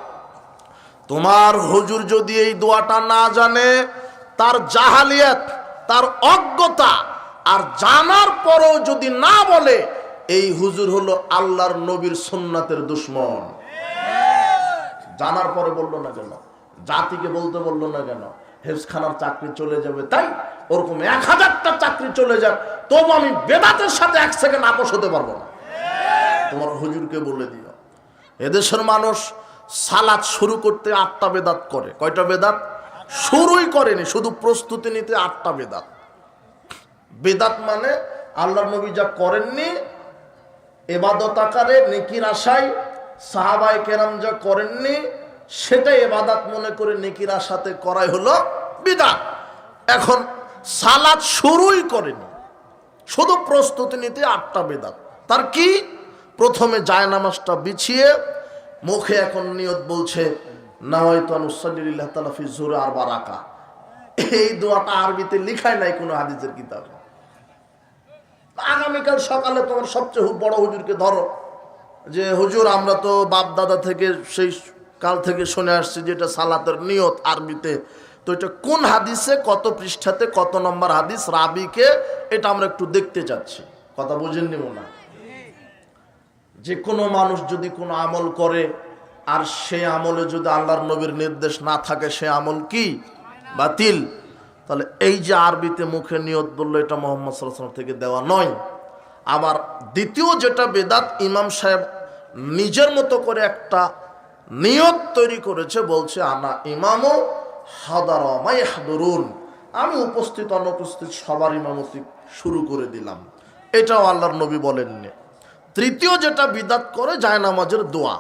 তোমার হুজুর যদি এই দোয়াটা না জানে, তার জাহালিয়াত, তার অজ্ঞতা, আর জানার পরেও যদি না বলে, এই হুজুর হলো আল্লাহর নবীর সুন্নাতের দুশমন। জানার পরে বললো না কেন? জাতিকে বলতে বললো না কেন? হেফজখানার চাকরি চলে যাবে, তাই ওরকম 1000টা চাকরি চলে যাক, তবু আমি বেদাতের সাথে 1 সেকেন্ড আপোষ হতে পারবো না। তোমার হুজুরকে বলে দিও। এদেশের মানুষ সালাত শুরু করতে 8টা বেদাত করে। কয়টা বেদাত? শুরুই করেনি, শুধু প্রস্তুতি নিতে 8টা বেদাত। বেদাত মানে আল্লাহর নবী যা করেননি ইবাদত আকারে নেকির আশায়, সাহাবায়ে কেরাম যা করেননি সেটা ইবাদত মনে করে নেকির আশাতে করাই হলো বিদআত। এখন সালাত শুরুই করেনি, শুধু প্রস্তুতি নিতে 8টা বেদাত। তার কি? প্রথমে জায়নামাজটা বিছিয়ে মুখে এখন নিয়ত বলছে, নাওয়াইতু আন উসাল্লি লিল্লাহি তাআলা ফি যুহরি 4 রাকাত। এই দোয়াটা আরবিতে লেখাই নাই কোনো হাদিসের কিতাবে। আগামীকাল সকালে তোমার সবচেয়ে বড় হুজুরকে ধরো যে, হুজুর আমরা তো বাপ দাদা থেকে সেই কাল থেকে শুনে আসছি যেটা সালাতের নিয়ত আরবিতে, তো এটা কোন হাদিসে, কত পৃষ্ঠাতে, কত নম্বর হাদিস, রাবিকে, এটা আমরা একটু দেখতে চাচ্ছি। কথা বুঝেননি মনে হয়? যে কোনো মানুষ যদি কোনো আমল করে, আর সে আমলে যদি আল্লাহর নবীর নির্দেশ না থাকে সে আমল কি? বাতিল। তাহলে এই যে আরবিতে মুখে নিয়ত বললো, এটা মুহাম্মদ সাল্লাল্লাহু আলাইহি ওয়াসাল্লাম থেকে দেওয়া নয়। আবার দ্বিতীয় যেটা বেদাত, ইমাম সাহেব নিজের মতো করে একটা নিয়ত তৈরি করেছে, বলছে আনা ইমামও হাদারা মাইহাদুরুন, আমি উপস্থিত অনুপস্থিত সবার ইমামতি শুরু করে দিলাম। এটাও আল্লাহর নবী বলেননি। তৃতীয় যেটা বিদাত করে, জায়নামাজের দোয়া,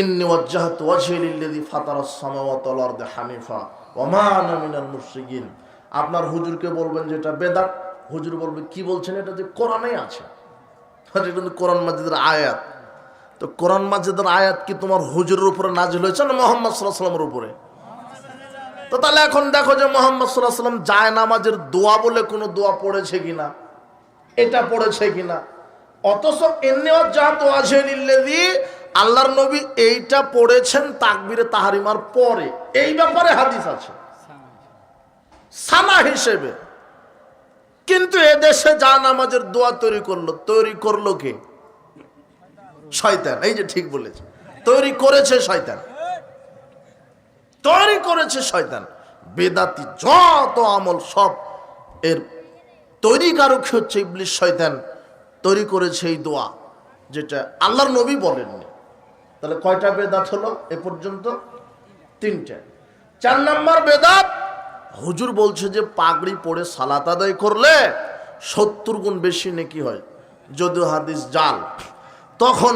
ইন্নী ওয়াজ্জাহতু ওয়াজহি লিল্লাযী ফাতারাস সামাওয়াতি ওয়াল আরদা হানিফা ওয়া মা আনা মিনাল মুশরিকিন। আপনার হুজুরকে বলবেন যেটা বেদাত, হুজুর বলবে কি বলছেন, এটা যে কোরআনেই আছে, এটা কিন্তু কোরআন মাজিদের আয়াত। তো কোরআন মাজিদের আয়াত কি তোমার হুজুরের উপরে নাজিল হয়েছে না মুহাম্মদ সাল্লাল্লাহু আলাইহি ওয়াসাল্লামের উপরে? তো তাহলে এখন দেখো যে মুহাম্মদ সাল্লাল্লাহু আলাইহি ওয়াসাল্লাম জায়নামাজের দোয়া বলে কোনো দোয়া পড়েছে কিনা, এটা পড়েছে কিনা। অথচ ইন্নী ওয়াজ্জাহতু ওয়াজহি লিল্লাযী, আল্লাহর নবী এইটা পড়েছেন তাকবীরে তাহরিমার পরে, এই ব্যাপারে হাদিস আছে সানা হিসেবে। কিন্তু এদেশে জায়নামাজের দোয়া তৈরি করলো কে? শয়তান। এই যে ঠিক বলেছে, তৈরি করেছে শয়তান, তৈরি করেছে শয়তান। বেদাতি যত আমল সব এর তৈরিকারক হচ্ছে ইবলিস, শয়তান তৈরি করেছে এই দোয়া, যেটা আল্লাহর নবী বলেননি। তাহলে কয়টা বেদাত হলো এ পর্যন্ত? 3টে। 4 নম্বর বেদাত, হুজুর বলছে যে পাগড়ি পরে সালাত আদায় করলে 70 গুণ বেশি নেকি হয়, যদিও হাদিস জাল। তখন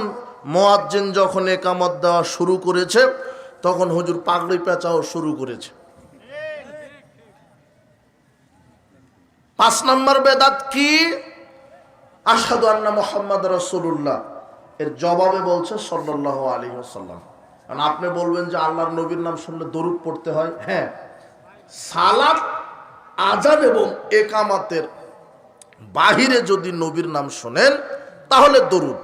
মুয়াজ্জিন যখন একামত দেওয়া শুরু করেছে, তখন হুজুর পাগড়ি পেঁচাও শুরু করেছে। 5 নম্বর বেদাত কি? আশহাদু আন্না মুহাম্মাদ রাসূলুল্লাহ, এর জবাবে বলছে সাল্লাল্লাহু আলাইহি ওয়াসাল্লাম। কারণ আপনি বলবেন যে আল্লাহর নবীর নাম শুনলে দরুদ পড়তে হয়। হ্যাঁ, সালাত, আযান এবং একামতের বাহিরে যদি নবীর নাম শোনেন তাহলে দরুদ,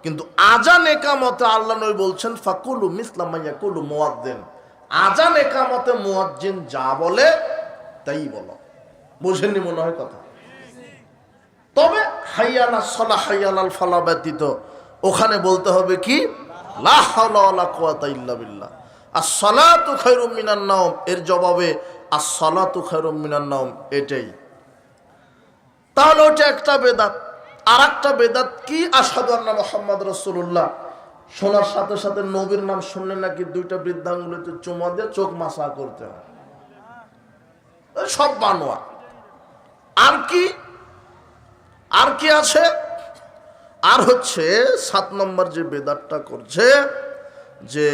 কিন্তু আযান একামতে আল্লাহ নবী বলছেন ফাকুলু মিসলা মা ইয়াকুলু মুয়াজ্জিন, আযান একামতে মুয়াজ্জিন যা বলে তাই বলো। বুঝেননি মনে হয় কথা? তবে হাইয়া আলাস সালাহ হাইয়া আলাল ফালাহ ব্যতীত ওখানে বলতে হবে কি? লা হাওলা ওয়ালা কুওয়াতা ইল্লা বিল্লাহ। আস-সালাতু খায়রুম মিনান নাওম, এর জবাবে আস-সালাতু খায়রুম মিনান নাওম, এটাই। তাহলে ওটা একটা বেদাত। আর একটা বেদাত কি? আশহাদু আন্না মুহাম্মাদ রাসূলুল্লাহ, শোনার সাথে সাথে নবীর নাম শুনলে নাকি 2টা বৃদ্ধাঙ্গুলিতে চুমা দিয়ে চোখ মাসা করতে হয়। সব বানোয়া। আর কি আছে? আর হচ্ছে 7 নম্বর যে বেদাতটা করছে, যে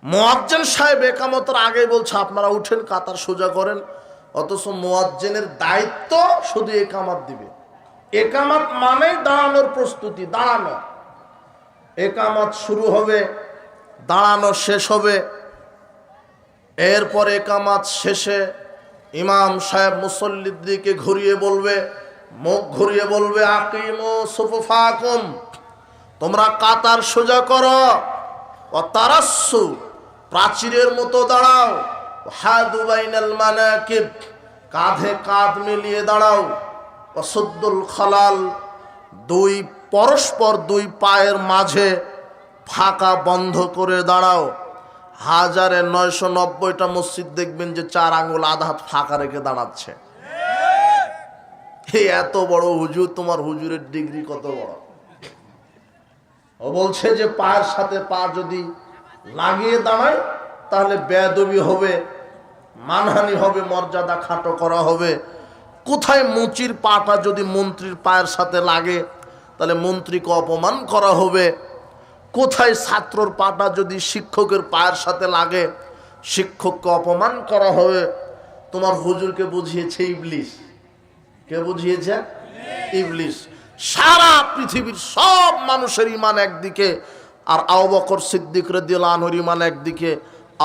মুয়াজ্জিন সাহেব একামতের আগেই বলছে আপনারা উঠেন, কাতার সোজা করেন, অথচ মুয়াজ্জিনের দায়িত্ব শুধু একামত দিবে। একামত মানে দাঁড়ানোর প্রস্তুতি, দাঁড়ানো। একামত শুরু হবে, দাঁড়ানো শেষ হবে। এরপর একামত শেষে ইমাম সাহেব মুসল্লির দিকে ঘুরিয়ে বলবে, মুখ ঘুরিয়ে বলবে আকিমু সুফুফাকুম, তোমরা কাতার সোজা করো। ও তারাসসু, প্রাচীরের মতো দাঁড়াও। হাদু বাইনাল মানাকিব, কাঁধে কাঁধ মিলিয়ে দাঁড়াও। ও সুদ্দুল খালাল, পরস্পর 2 পায়ের মাঝে ফাঁকা বন্ধ করে দাঁড়াও। 1990টা মসজিদ দেখবেন যে 4 আঙ্গুল আধা হাত ফাঁকা রেখে দাঁড়াচ্ছে। এত বড় হুজুর, তোমার হুজুরের ডিগ্রি কত বড়? ও বলছে যে পায়ের সাথে পা যদি লাগিয়ে দাঁড়ায় তাহলে বেয়াদবি হবে, মানহানি হবে, মর্যাদা খাটো করা হবে। কোথায় মুচির পাটা যদি মন্ত্রীর পায়ের সাথে লাগে তাহলে মন্ত্রীকে অপমান করা হবে। কোথায় ছাত্রর পাটা যদি শিক্ষকের পায়ের সাথে লাগে শিক্ষককে অপমান করা হবে। তোমার হুজুরকে বুঝিয়েছে ইবলিস। কে বুঝিয়েছে? ইবলিস। সারা পৃথিবীর সব মানুষের ঈমান একদিকে, আর আবু বকর সিদ্দিক রাদিয়াল্লাহু আনহুর ঈমান একদিকে।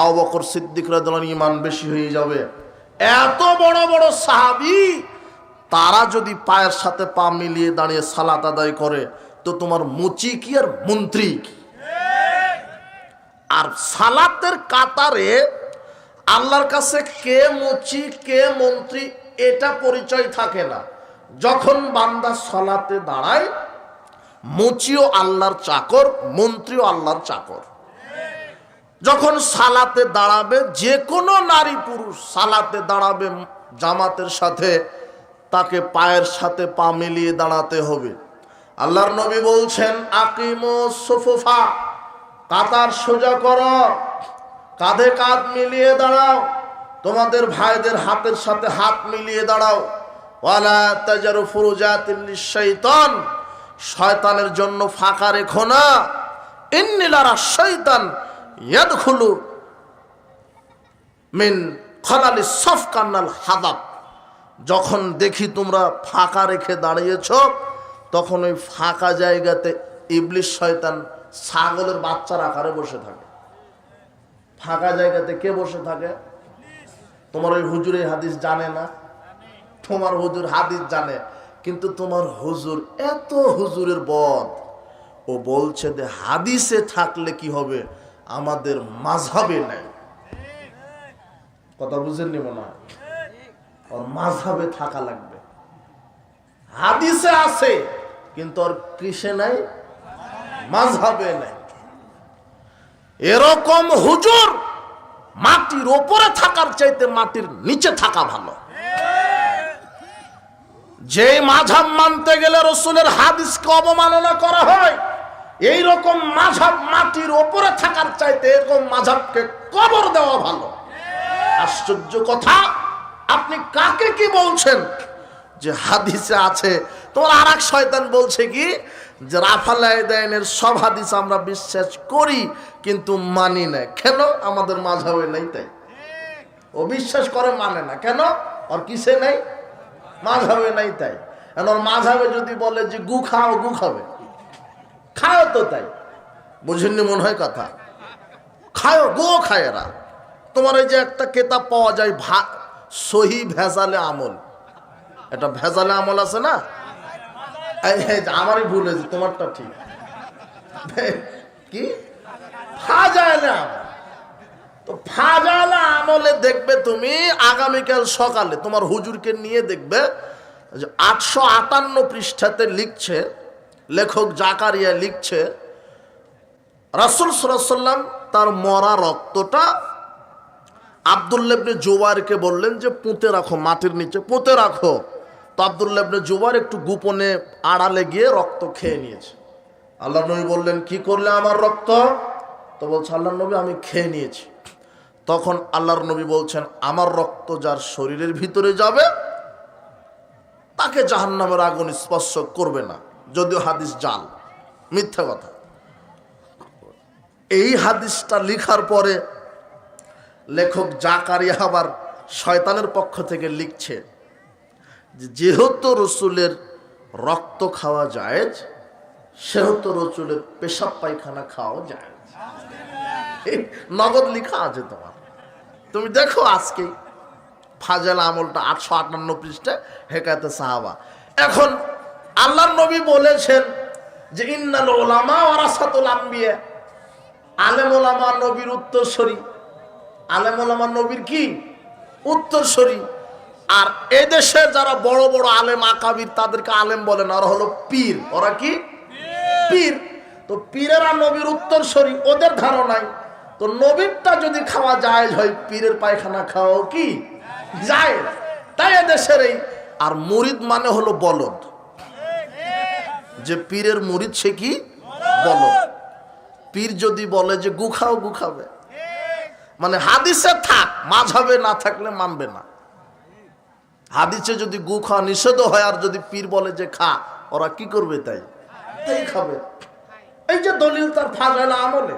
আবু বকর সিদ্দিক রাদিয়াল্লাহু আনহুর ঈমান বেশি হয়ে যাবে। এত বড় বড় সাহাবী, তারা যদি পায়ের সাথে পা মিলিয়ে দাঁড়িয়ে সালাত আদায় করে তো তোমার মুচি কি আর মন্ত্রী কি? আর সালাতের কাতারে আল্লাহর কাছে কে মুচি কে মন্ত্রী এটা পরিচয় থাকে না। যখন বান্দা সালাতে দাঁড়ায় মুচিও আল্লাহর চাকর, মন্ত্রীও আল্লাহর চাকর। যখন সালাতে দাঁড়াবে, যে কোনো নারী পুরুষ সালাতে দাঁড়াবে জামাতের সাথে, তাকে পায়ের সাথে পা মিলিয়ে দাঁড়াতে হবে। আল্লাহর নবী বলছেন, আকিমুস সুফুফা, কাতার সোজা করো, কাঁধে কাঁধ মিলিয়ে দাঁড়াও, তোমাদের ভাইদের হাতের সাথে হাত মিলিয়ে দাঁড়াও। ওয়ালা তাজারু ফুরুজাতিল লিশাইতান, শয়তানের জন্য ফাঁকা রেখো না। ইন্নী লারা শাইতান ইয়াদখুলু মিন খালালিস সাফকানাল হাদাব, যখন দেখি তোমরা ফাঁকা রেখে দাঁড়িয়েছ, তখন ওই ফাঁকা জায়গাতে ইবলিশ শয়তান ছাগলের বাচ্চার আকারে বসে থাকে। ফাঁকা জায়গাতে কে বসে থাকে? তোমার ওই হুজুর এই হাদিস জানে না, তোমার হুজুর হাদিস জানে, কিন্তু তোমার হুজুর এত হুজুরের বদ, ও বলছে যে হাদিসে থাকলে কি হবে, আমাদের মাযহাবে নাই। কথা বুঝেননি মনে হয়? ওর মাযহাবে থাকা লাগবে। হাদিসে আছে কিন্তু ওর কিসে নাই? মাযহাবে নাই। এরকম হুজুর মাটির উপরে থাকার চাইতে মাটির নিচে থাকা ভালো। যে মাযহাব মানতে গেলে রাসূলের হাদিসকে অবমাননা করা হয়, এই রকম মাযহাব মাটির উপরে থাকার চাইতে এরকম মাযহাবকে কবর দেওয়া ভালো। আশ্চর্য কথা, আপনি কাকে কি বলছেন যে হাদিসে আছে? তোমার আর এক শয়তান বলছে কি যে রাফালাইদাইনের সব হাদিস আমরা বিশ্বাস করি কিন্তু মানি না। কেন? আমাদের মাযহাবে নাই তাই। ও বিশ্বাস করে মানে না কেন? আর কিসে নাই? মাযহাবে নাই তাই। ওর মাযহাবে যদি বলে যে গু খাও, গু খাবে, খাও তো তাই। বুঝেননি মনে হয় কথা? খাও, গো খায় এরা। তোমার এই যে একটা কেতাব পাওয়া যায় সহি ভেজালে আমল, এটা ভেজালে আমল আছে না? আমারই ভুল হয়েছে, তোমারটা ঠিক। কি ফাজাইলে আমল? তো ফাজাইলে আমলে দেখবে তুমি আগামীকাল সকালে তোমার হুজুরকে নিয়ে দেখবে 858 পৃষ্ঠাতে লিখছে, লেখক জাকারিয়া লিখছে, রাসূল সাল্লাল্লাহু আলাইহি ওয়াসাল্লাম তার মরা রক্তটা আব্দুল্লাহ ইবনে জুবাইরকে বললেন যে পুঁতে রাখো, মাটির নিচে পুঁতে রাখো। তো আব্দুল্লাহ ইবনে জুবাইর একটু গোপনে আড়ালে গিয়ে রক্ত খেয়ে নিয়েছে। আল্লাহর নবী বললেন, কি করলে আমার রক্ত? তো বলছে, আল্লাহর নবী আমি খেয়ে নিয়েছি। তখন আল্লাহর নবী বলছেন, আমার রক্ত যার শরীরের ভিতরে যাবে তাকে জাহান্নামের আগুন স্পর্শ করবে না, যদিও হাদিস জাল, মিথ্যা কথা। এই হাদিসটা লেখার পরে লেখক জাকারিয়া আবার শয়তানের পক্ষ থেকে লিখছে যে যেহেতু রসুলের রক্ত খাওয়া জায়েজ, সেহেতু রসুলের পেশাব পায়খানা খাওয়া জায়েজ। নগদ লিখা আছে তোমার, তুমি দেখো আজকে ফাজাইল আমলটা 858 পৃষ্ঠায় হেকায়েতে সাহাবা। এখন আল্লাহর নবী বলেছেন যে ইন্নাল উলামা ওয়ারাসাতুল আম্বিয়া, আলেম ওলামা নবীর উত্তরসূরি। আলেম ওলামা নবীর কি উত্তরসূরি। আর এদেশে যারা বড় বড় আলেম আকাবির, তাদেরকে আলেম বলে না, ওরা হলো পীর। ওরা কি পীর। তো পীরেরা নবীর উত্তরসূরি, ওদের ধারণায় তো নবীরটা যদি খাওয়া জায়েজ হয়, পীরের পায়খানা খাওয়াও কি জায়েজ। তাই এদেশের এই আর মুরিদ মানে হলো বলদ, যে পীরের মুরিদ সে কি বলদ। পীর যদি বলে যে গু খাও, গু খাবে, মানে হাদিসে থাক, মাযহাবে না থাকলে মানবে না। হাদিসে যদি গু খাওয়া নিষেধ হয় আর যদি পীর বলে যে খা, ওরা কি করবে? তাই খাবে। এই যে দলিল তার ফাজাইল আমলে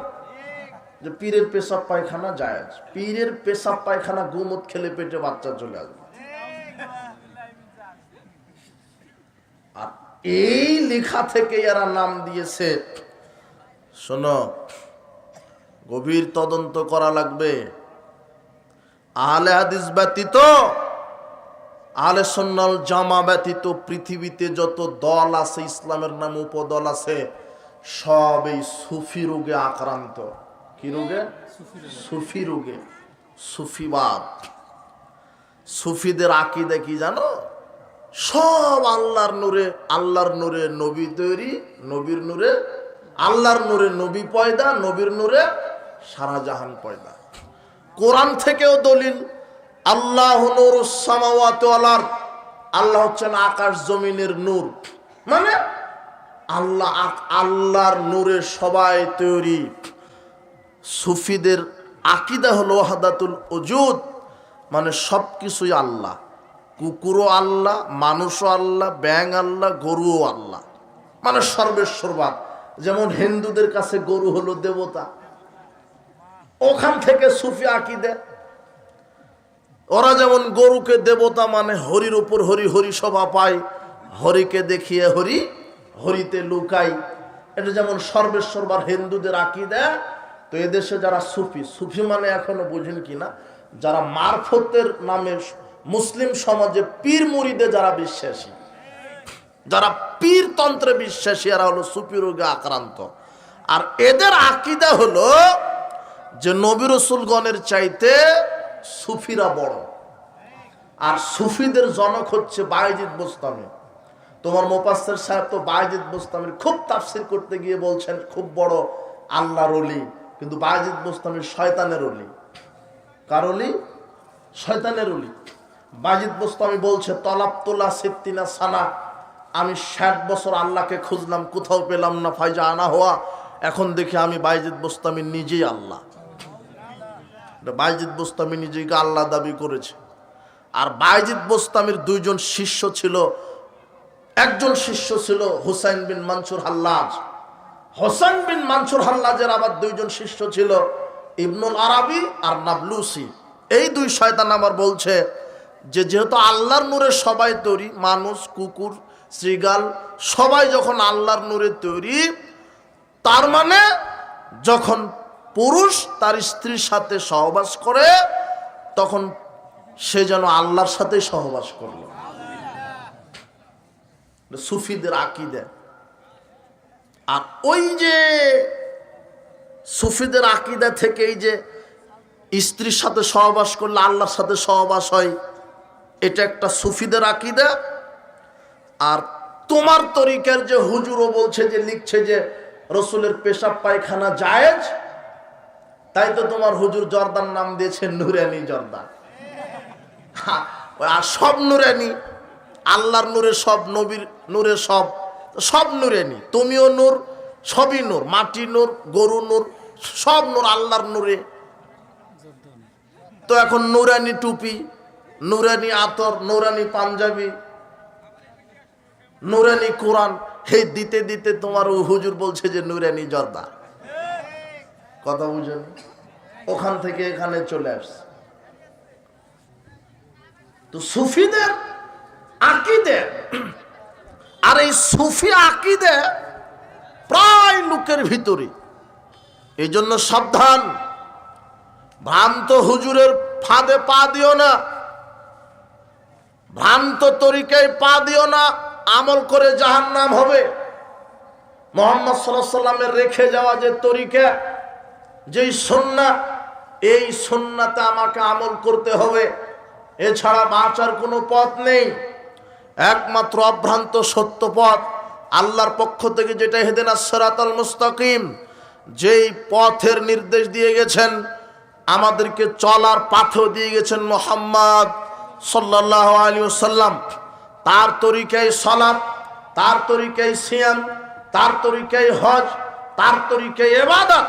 যে পীরের পেশাব পায়খানা জায়েজ। পীরের পেশাব পায়খানা গুমুত খেলে পেটে বাচ্চা চলে আসবে। আর এই লেখা থেকে এরা নাম দিয়েছে। শোনো, গভীর তদন্ত করা লাগবে। আহলে হাদিস ব্যতীত, আহলে সুন্নাহ জামা ব্যতীত পৃথিবীতে যত দল আছে, ইসলামের নাম উপদল আছে, সব এই সুফি রোগে আক্রান্ত। কি রোগে? সুফি রোগে, সুফিবাদ। সুফিদের আকীদা কি জানো? সব আল্লাহর নূরে, আল্লাহর নূরে নবী তৈরি, নবীর নূরে আল্লাহর নূরে নবী পয়দা, নবীর নূরে সারা জাহান পয়দা। কোরআন থেকেও দলিল, আল্লাহু নূরুস সামাওয়াতি ওয়াল আরদ, আল্লাহ হচ্ছেন আকাশ জমিনের নূর। মানে আল্লাহ, আল্লাহর নূরে সবাই তৈরি। সুফিদের আকীদা হলো ওয়াহদাতুল ওজুদ, মানে সব কিছুই আল্লাহ। কুকুরও আল্লাহ, মানুষও আল্লাহ, ব্যাঙ আল্লাহ, গরুও আল্লাহ, মানে সর্বেশ্বরবাদ। যেমন হিন্দুদের কাছে গরু হলো দেবতা, ওখান থেকে সুফি আকীদা। ওরা যেমন গরুকে দেবতা মানে হরির উপর হরি, হরি সভা পায়, হরিকে দেখিয়ে হরি, হরিতে লুকাই, এটা যেমন সর্বেশ্বরবাদ হিন্দুদের আকীদা। তো এদেশে যারা সুফি, সুফি মানে এখনো বুঝেন কিনা, যারা মারফতের নামে মুসলিম সমাজে পীর মুরিদে যারা বিশ্বাসী, যারা পীর তন্ত্রে বিশ্বাসী, এরা হলো সুফি রোগে আক্রান্ত। আর এদের আকীদা হলো যে নবী রাসূলগণের চাইতে সুফিরা বড়। আর সুফিদের জনক হচ্ছে বায়েজিদ বোস্তামি। তোমার মুফাসসির সাহেব তো বায়েজিদ বোস্তামির খুব তাফসীর করতে গিয়ে বলছেন খুব বড় আল্লাহর ওলি, কিন্তু বায়েজিদ বোস্তামির শয়তানের ওলি। কার ওলি? শয়তানের ওলি। বায়েজিদ বোস্তামি বলছে তলাবতুল্লাহ সিত্তিনা সানা, আমি 60 বছর আল্লাহকে খুঁজলাম, কোথাও পেলাম না, ফাইজা আনা হওয়া, এখন দেখি আমি বায়েজিদ বোস্তামি নিজেই আল্লাহ। বায়েজিদ বোস্তামি নিজেকে আল্লাহ দাবি করেছে। আর বায়েজিদ বোস্তামির দুইজন শিষ্য ছিল, একজন শিষ্য ছিল হুসাইন বিন মানসুর হাল্লাজ। হোসেন বিন মানসুর হাল্লাজের আবার দুইজন শিষ্য ছিল ইবনুল আরাবি আর নাবলুসি। এই দুই শয়তান আবার বলছে যে যেহেতু আল্লাহর নূরে সবাই তৈরি, মানুষ, কুকুর, শ্রীগাল সবাই যখন আল্লাহর নূরে তৈরি, তার মানে যখন পুরুষ তার স্ত্রীর সাথে সহবাস করে তখন সে যেন আল্লাহর সাথে সহবাস করল। সুফিদের আকীদা। আর ওই যে সুফিদের আকীদা থেকে এই যে স্ত্রীর সাথে সহবাস করলে আল্লাহর সাথে সহবাস হয়, এটা একটা সুফিদের আকীদা। আর তোমার তরিকার যে হুজুরও বলছে, যে লিখছে যে রসুলের পেশাব পায়খানা জায়েজ, তাই তো তোমার হুজুর জর্দার নাম দিয়েছে নুরানি জর্দা। আর সব নুরানি, আল্লাহর নূরে সব, নবীর নূরে সব, সব নুরানি। তুমিও নূর, সবই নূর, মাটি নূর, গরু নূর, সব নূর আল্লাহর নূরে। তো এখন নুরানি টুপি, নুরানি আতর, নুরানি পাঞ্জাবি, নুরানি কোরআন, এই দিতে দিতে তোমার হুজুর বলছে যে নুরানি জর্দা। কথা বুঝেন? ওখান থেকে এখানে চলে আসছে। তো সুফিদের আকীদা, আর এই সুফি আকীদা প্রায় লোকের ভিতরে। এই জন্য সাবধান, ভ্রান্ত হুজুরের ফাঁদে পা দিও না, ভ্রান্ত তরিকায় পা দিও না, আমল করে জাহান্নাম হবে। মুহাম্মদ সাল্লাল্লাহু আলাইহি সাল্লামের রেখে যাওয়া যে তরিকা, যেই সুন্নাহ, এই সুন্নাতে আমাকে আমল করতে হবে, এছাড়া বাঁচার কোনো পথ নেই। একমাত্র অভ্রান্ত সত্য পথ আল্লাহর পক্ষ থেকে, যেটা ইহদিনাস সিরাতাল মুস্তাকিম, যেই পথের নির্দেশ দিয়ে গেছেন, আমাদেরকে চলার পাথেও দিয়ে গেছেন মুহাম্মদ সাল্লাল্লাহু আলাইহি ওয়াসাল্লাম। তার তরিকায় সালাত, তার তরিকায় সিয়াম, তার তরিকায় হজ, তার তরিকায় ইবাদত।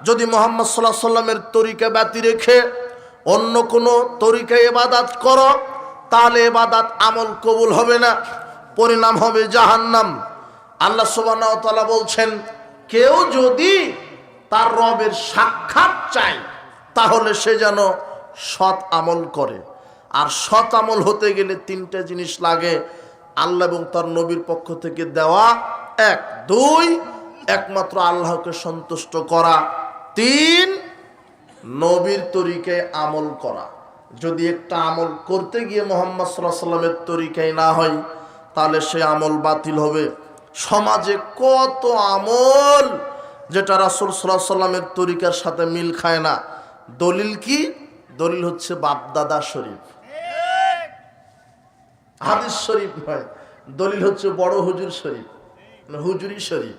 যদি মুহাম্মদ সাল্লাল্লাহু আলাইহি ওয়াসাল্লামের তরিকা ব্যতি রেখে অন্য কোনো তরিকায় ইবাদত করো, তাহলে ইবাদত আমল কবুল হবে না, পরিণাম হবে জাহান্নাম। আল্লাহ সুবহানাহু ওয়া তাআলা বলছেন, কেউ যদি তার রবের সাক্ষাৎ চায় তাহলে সে যেন সৎ আমল করে। আর সৎ আমল হতে গেলে তিনটা জিনিস লাগে, আল্লাহ এবং তার নবীর পক্ষ থেকে দেওয়া, 1, 2 একমাত্র আল্লাহকে সন্তুষ্ট করা, 3 নবীর তরিকায় আমল করা। যদি একটা আমল করতে গিয়ে মুহাম্মদ সাল্লাল্লাহু আলাইহি ওয়াসাল্লামের তরিকায় না হয়, তাহলে সে আমল বাতিল হবে। সমাজে কত আমল যেটা রাসূল সাল্লাল্লাহু আলাইহি ওয়াসাল্লামের তরিকার সাথে মিল খায় না। দলিল কি? দলিল হচ্ছে বাপদাদা শরীফ। হাদিস শরীফ নয়, দলিল হচ্ছে বড় হুজুর শরীফ, হুজুরি শরীফ,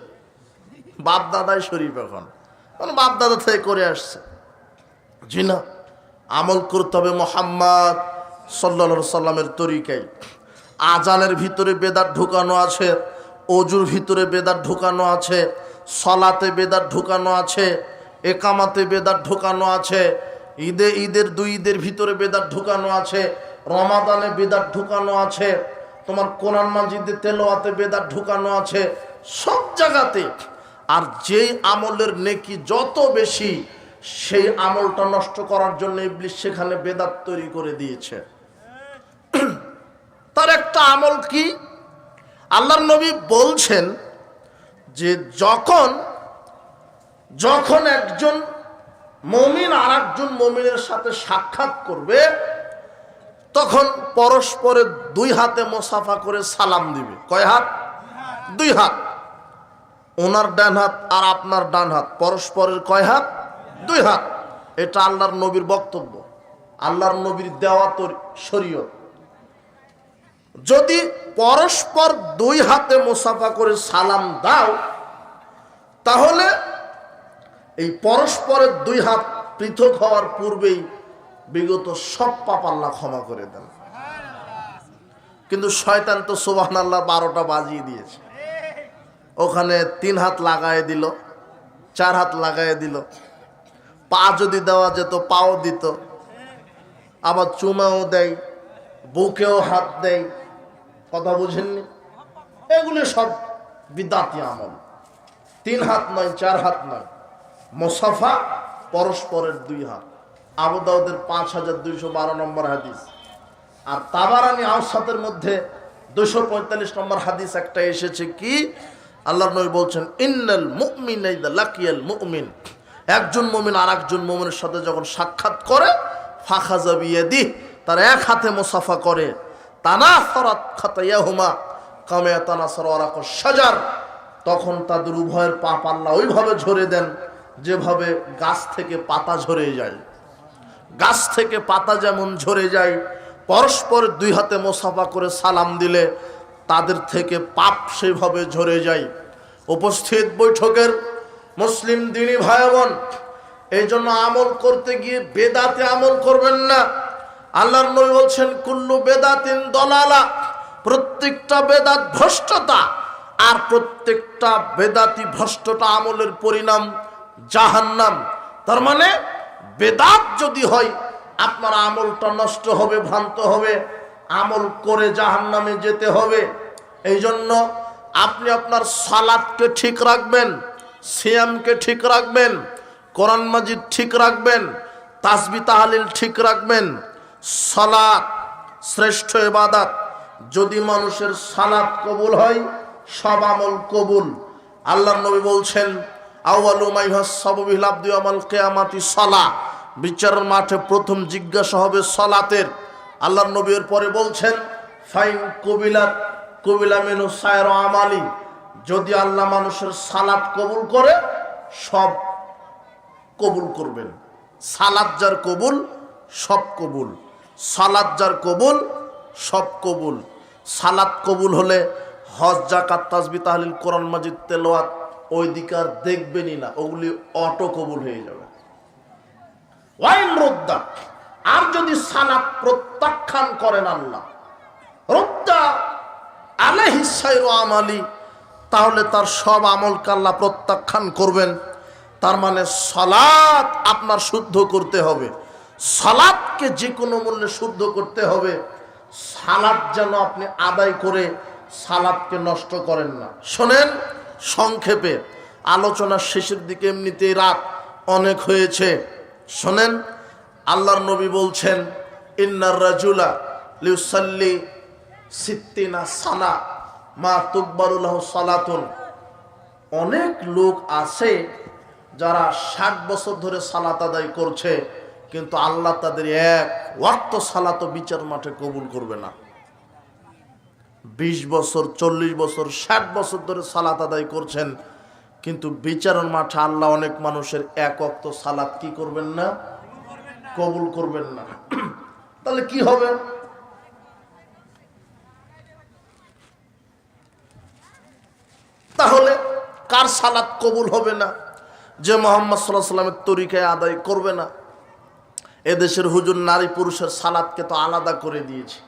বাপ দাদাই শরীফ। এখন বাপ দাদা থেকে করে আসছে। জি না, আমল করতে হবে মুহাম্মদ সাল্লাল্লাহু আলাইহি সাল্লামের তরিকায়। আজানের ভিতরে বেদাত ঢুকানো আছে, অজুর ভিতরে বেদাত ঢুকানো আছে, সলাতে বেদাত ঢুকানো আছে, একামাতে বেদাত ঢুকানো আছে, ঈদের দুই ঈদের ভিতরে বেদাত ঢুকানো আছে, রমাদানে বেদাত ঢুকানো আছে, তোমার কোরআন মাজিদে তেলাওয়াতে বেদাত ঢুকানো আছে, সব জায়গাতে। আর যেই আমলের নেকি যত বেশি, সেই আমলটা নষ্ট করার জন্য ইবলিস সেখানে বেদাত তৈরি করে দিয়েছে। তার একটা আমল কি? আল্লাহর নবী বলছেন যে যখন একজন মুমিন আর একজন মুমিনের সাথে সাক্ষাৎ করবে, তখন পরস্পরের দুই হাতে মুসাফা করে সালাম দিবে। কয় হাত? দুই হাত। ওনার ডান হাত আর আপনার ডান হাত, পরস্পরের কয় হাত? দুই হাত। এটা আল্লাহর নবীর বক্তব্য, আল্লাহর নবীর দেওয়া শরীয়ত। যদি পরস্পর দুই হাতে মুসাফা করে সালাম দাও, তাহলে এই পরস্পরের দুই হাত পৃথক হওয়ার পূর্বেই বিগত সব পাপ আল্লাহ ক্ষমা করে দেন। কিন্তু শয়তান তো সুবহানাল্লাহ 12টা বাজিয়ে দিয়েছে। ওখানে 3 হাত লাগায় দিল, 4 হাত লাগায় দিল, পা যদি দেওয়া যেত পাও দিত, আবার চুমাও দেয়, বুকেও হাত দেয়। কথা বুঝেননি? এগুলি সব বিদাতি আমল। 3 হাত নয়, 4 হাত নয়, মুসাফা পরস্পরের 2 হাত। আবু দাউদের 5212 নম্বর হাদিস। আর তাবারানী আওসাতের মধ্যে 245 নম্বর হাদিস একটা এসেছে কি? আল্লাহর নবী বলছেন, ইন্নাল মুমিনা ইযা লাকিয়াল মুমিন, একজন মুমিন আর একজন মুমিনের সাথে যখন সাক্ষাৎ করে, ফাখাযা বিয়াদিহি, তার এক হাতে মুসাফা করে, তানাসারাত খাতায়াহুমা কামা ইয়াতানাসারু ওয়ারাকুশ শাজার, তখন তাদের উভয়ের পাপ আল্লাহ ওইভাবে ঝরে দেন যেভাবে গাছ থেকে পাতা ঝরে যায়। গাছ থেকে পাতা যেমন ঝরে যায়, পরস্পর 2 হাতে মুসাফা করে সালাম দিলে তাদের থেকে পাপ সেভাবে ঝরে যায়। উপস্থিত বৈঠকের মুসলিম দিনী ভাই বোন, এই জন্য আমল করতে গিয়ে বেদাতে আমল করবেন না। আল্লাহর নবী বলছেন, কুল্লু বেদাতিন দলালা, প্রত্যেকটা বেদাত ভ্রষ্টতা, আর প্রত্যেকটা বেদাতি ভ্রষ্টতা আমলের পরিণাম জাহান্নাম। তার মানে বেদাত যদি হয়, আপনার আমলটা নষ্ট হবে, ভ্রান্ত হবে, আমল করে জাহান্নামে যেতে হবে। এই জন্য আপনি আপনার সালাতকে ঠিক রাখবেন, সিয়ামকে ঠিক রাখবেন, কোরআন মাজিদ ঠিক রাখবেন, তাসবিহ তাহলিল ঠিক রাখবেন। সালাত শ্রেষ্ঠ ইবাদত। যদি মানুষের সালাত কবুল হয়, সব আমল কবুল। আল্লাহর নবী বলছেন, আউয়ালু মা ইউহাসাবু বিল আবদি ইয়াউমাল কিয়ামাতি সালাহ, বিচারের মাঠে প্রথম জিজ্ঞাসা হবে সালাতের। আল্লাহর নবী এর পরে বলছেন, ফাইন কবিলা মিনু সায়র আমালি, যদি আল্লাহ মানুষের সালাত কবুল করে, সব কবুল করবেন। সালাত যার কবুল, সব কবুল। সালাত যার কবুল, সব কবুল। সালাত কবুল হলে হজ, যাকাত, তাসবিহ তাহলিল, কোরআন মাজিদ তেলাওয়াত ওই দিকে আর দেখবেনই না, ওগুলি অটো কবুল হয়ে যাবে। ওয়াইন রুদ্দা, আর যদি সালাত প্রত্যাখ্যান করেন আল্লাহ, রুদ্দা আলাইহিস সাইরু আমালি, তাহলে তার সব আমলকে আল্লাহ প্রত্যাখ্যান করবেন। তার মানে সালাত আপনার শুদ্ধ করতে হবে, সালাতকে যে কোনো মূল্যে শুদ্ধ করতে হবে। সালাত যেন আপনি আদায় করে সালাতকে নষ্ট করেন না। শোনেন, সংক্ষেপে আলোচনার শেষের দিকে, এমনিতেই রাত অনেক হয়েছে। শোনেন, আল্লাহর নবী বলছেন, ইন্নার রাজুলা লিউসাল্লি সিত্তিনা সানা মা তুকবালু লাহু সালাতুন। অনেক লোক আছে যারা 60 বছর ধরে সালাত আদায় করছে, কিন্তু আল্লাহ তাদের এক ওয়াক্ত সালাত বিচার মাঠে কবুল করবে না। 20 বছর, 40 বছর, 60 বছর ধরে সালাত আদায় করছেন, কিন্তু বিচারের মাঠে আল্লাহ অনেক মানুষের এক ওয়াক্ত সালাত কি করবেন না? কবুল করবেন না। তাহলে কি হবে? তার সালাত কবুল হবে না যে মুহাম্মদ সাল্লাল্লাহু আলাইহি ওয়াসাল্লামের তরিকায় আদায় করবে না। এদেশের হুজুর নারী পুরুষের সালাতকে তো আলাদা করে দিয়েছে,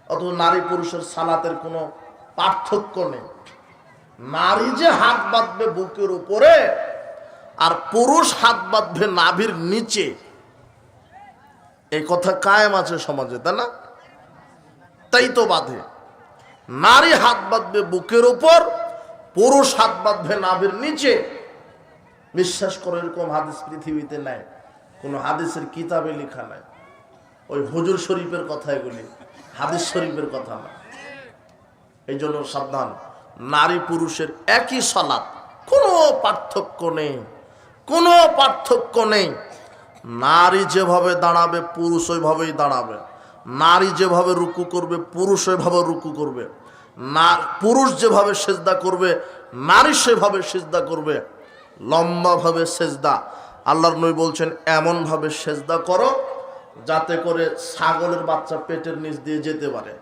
অথচ নারী পুরুষের সালাতের কোনো পার্থক্য নেই। নারী যে হাত বাঁধবে বুকের উপরে আর পুরুষ হাত বাঁধবে নাভির নিচে, এই কথা কায়েম আছে সমাজে, তাই না? তাই তো বাঁধে, নারী হাত বাঁধবে বুকের উপর, পুরুষ হাত বাঁধবে নাভির নিচে। বিশ্বাস করে এরকম হাদিস পৃথিবীতে নাই, কোন হাদিসের কিতাবে লেখা নাই। ওই হুজুর শরীফের কথা, এগুলি হাদিস শরীফের কথা না। এই জন্য সাবধান, নারী পুরুষের একই সালাত, কোনো পার্থক্য নেই, কোনো পার্থক্য নেই। নারী যেভাবে দাঁড়াবে পুরুষ ওইভাবেই দাঁড়াবে, নারী যেভাবে রুকু করবে পুরুষ ওইভাবে রুকু করবে, না পুরুষ যেভাবে সেজদা করবে নারী সেভাবে সেজদা করবে। লম্বাভাবে সেজদা, আল্লাহর নবী বলছেন এমনভাবে সেজদা করো যাতে করে ছাগলের বাচ্চা পেটের নিচ দিয়ে যেতে পারে।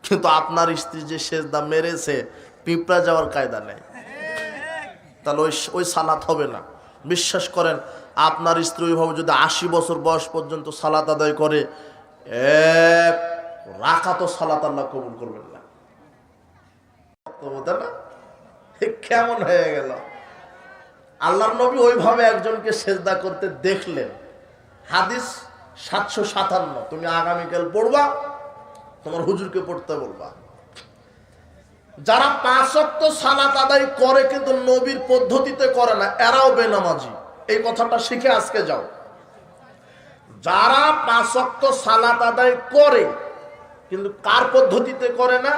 কিন্তু আপনার স্ত্রী যে সেজদা মেরেছে, পিঁপড়া যাওয়ার কায়দা নেই, তাহলে ওই সালাত হবে না। বিশ্বাস করেন, আপনার স্ত্রী ওইভাবে যদি 80 বছর বয়স পর্যন্ত সালাত আদায় করে, এক রাকাতও সালাত আল্লাহ কবুল করবেন না। না কেমন হয়ে গেল? আল্লাহর নবী ওইভাবে একজনকে সেজদা করতে দেখলেন। হাদিস 757, তুমি আগামীকাল পড়বা, তোমার হুজুরকে পড়তে বলবা। যারা 5 ওয়াক্ত সালাত আদায় করে কিন্তু নবীর পদ্ধতিতে করে না, এরাও বেনামাজি। এই কথাটা শিখে আজকে যাও। যারা 5 ওয়াক্ত সালাত আদায় করে কিন্তু কার পদ্ধতিতে করে না,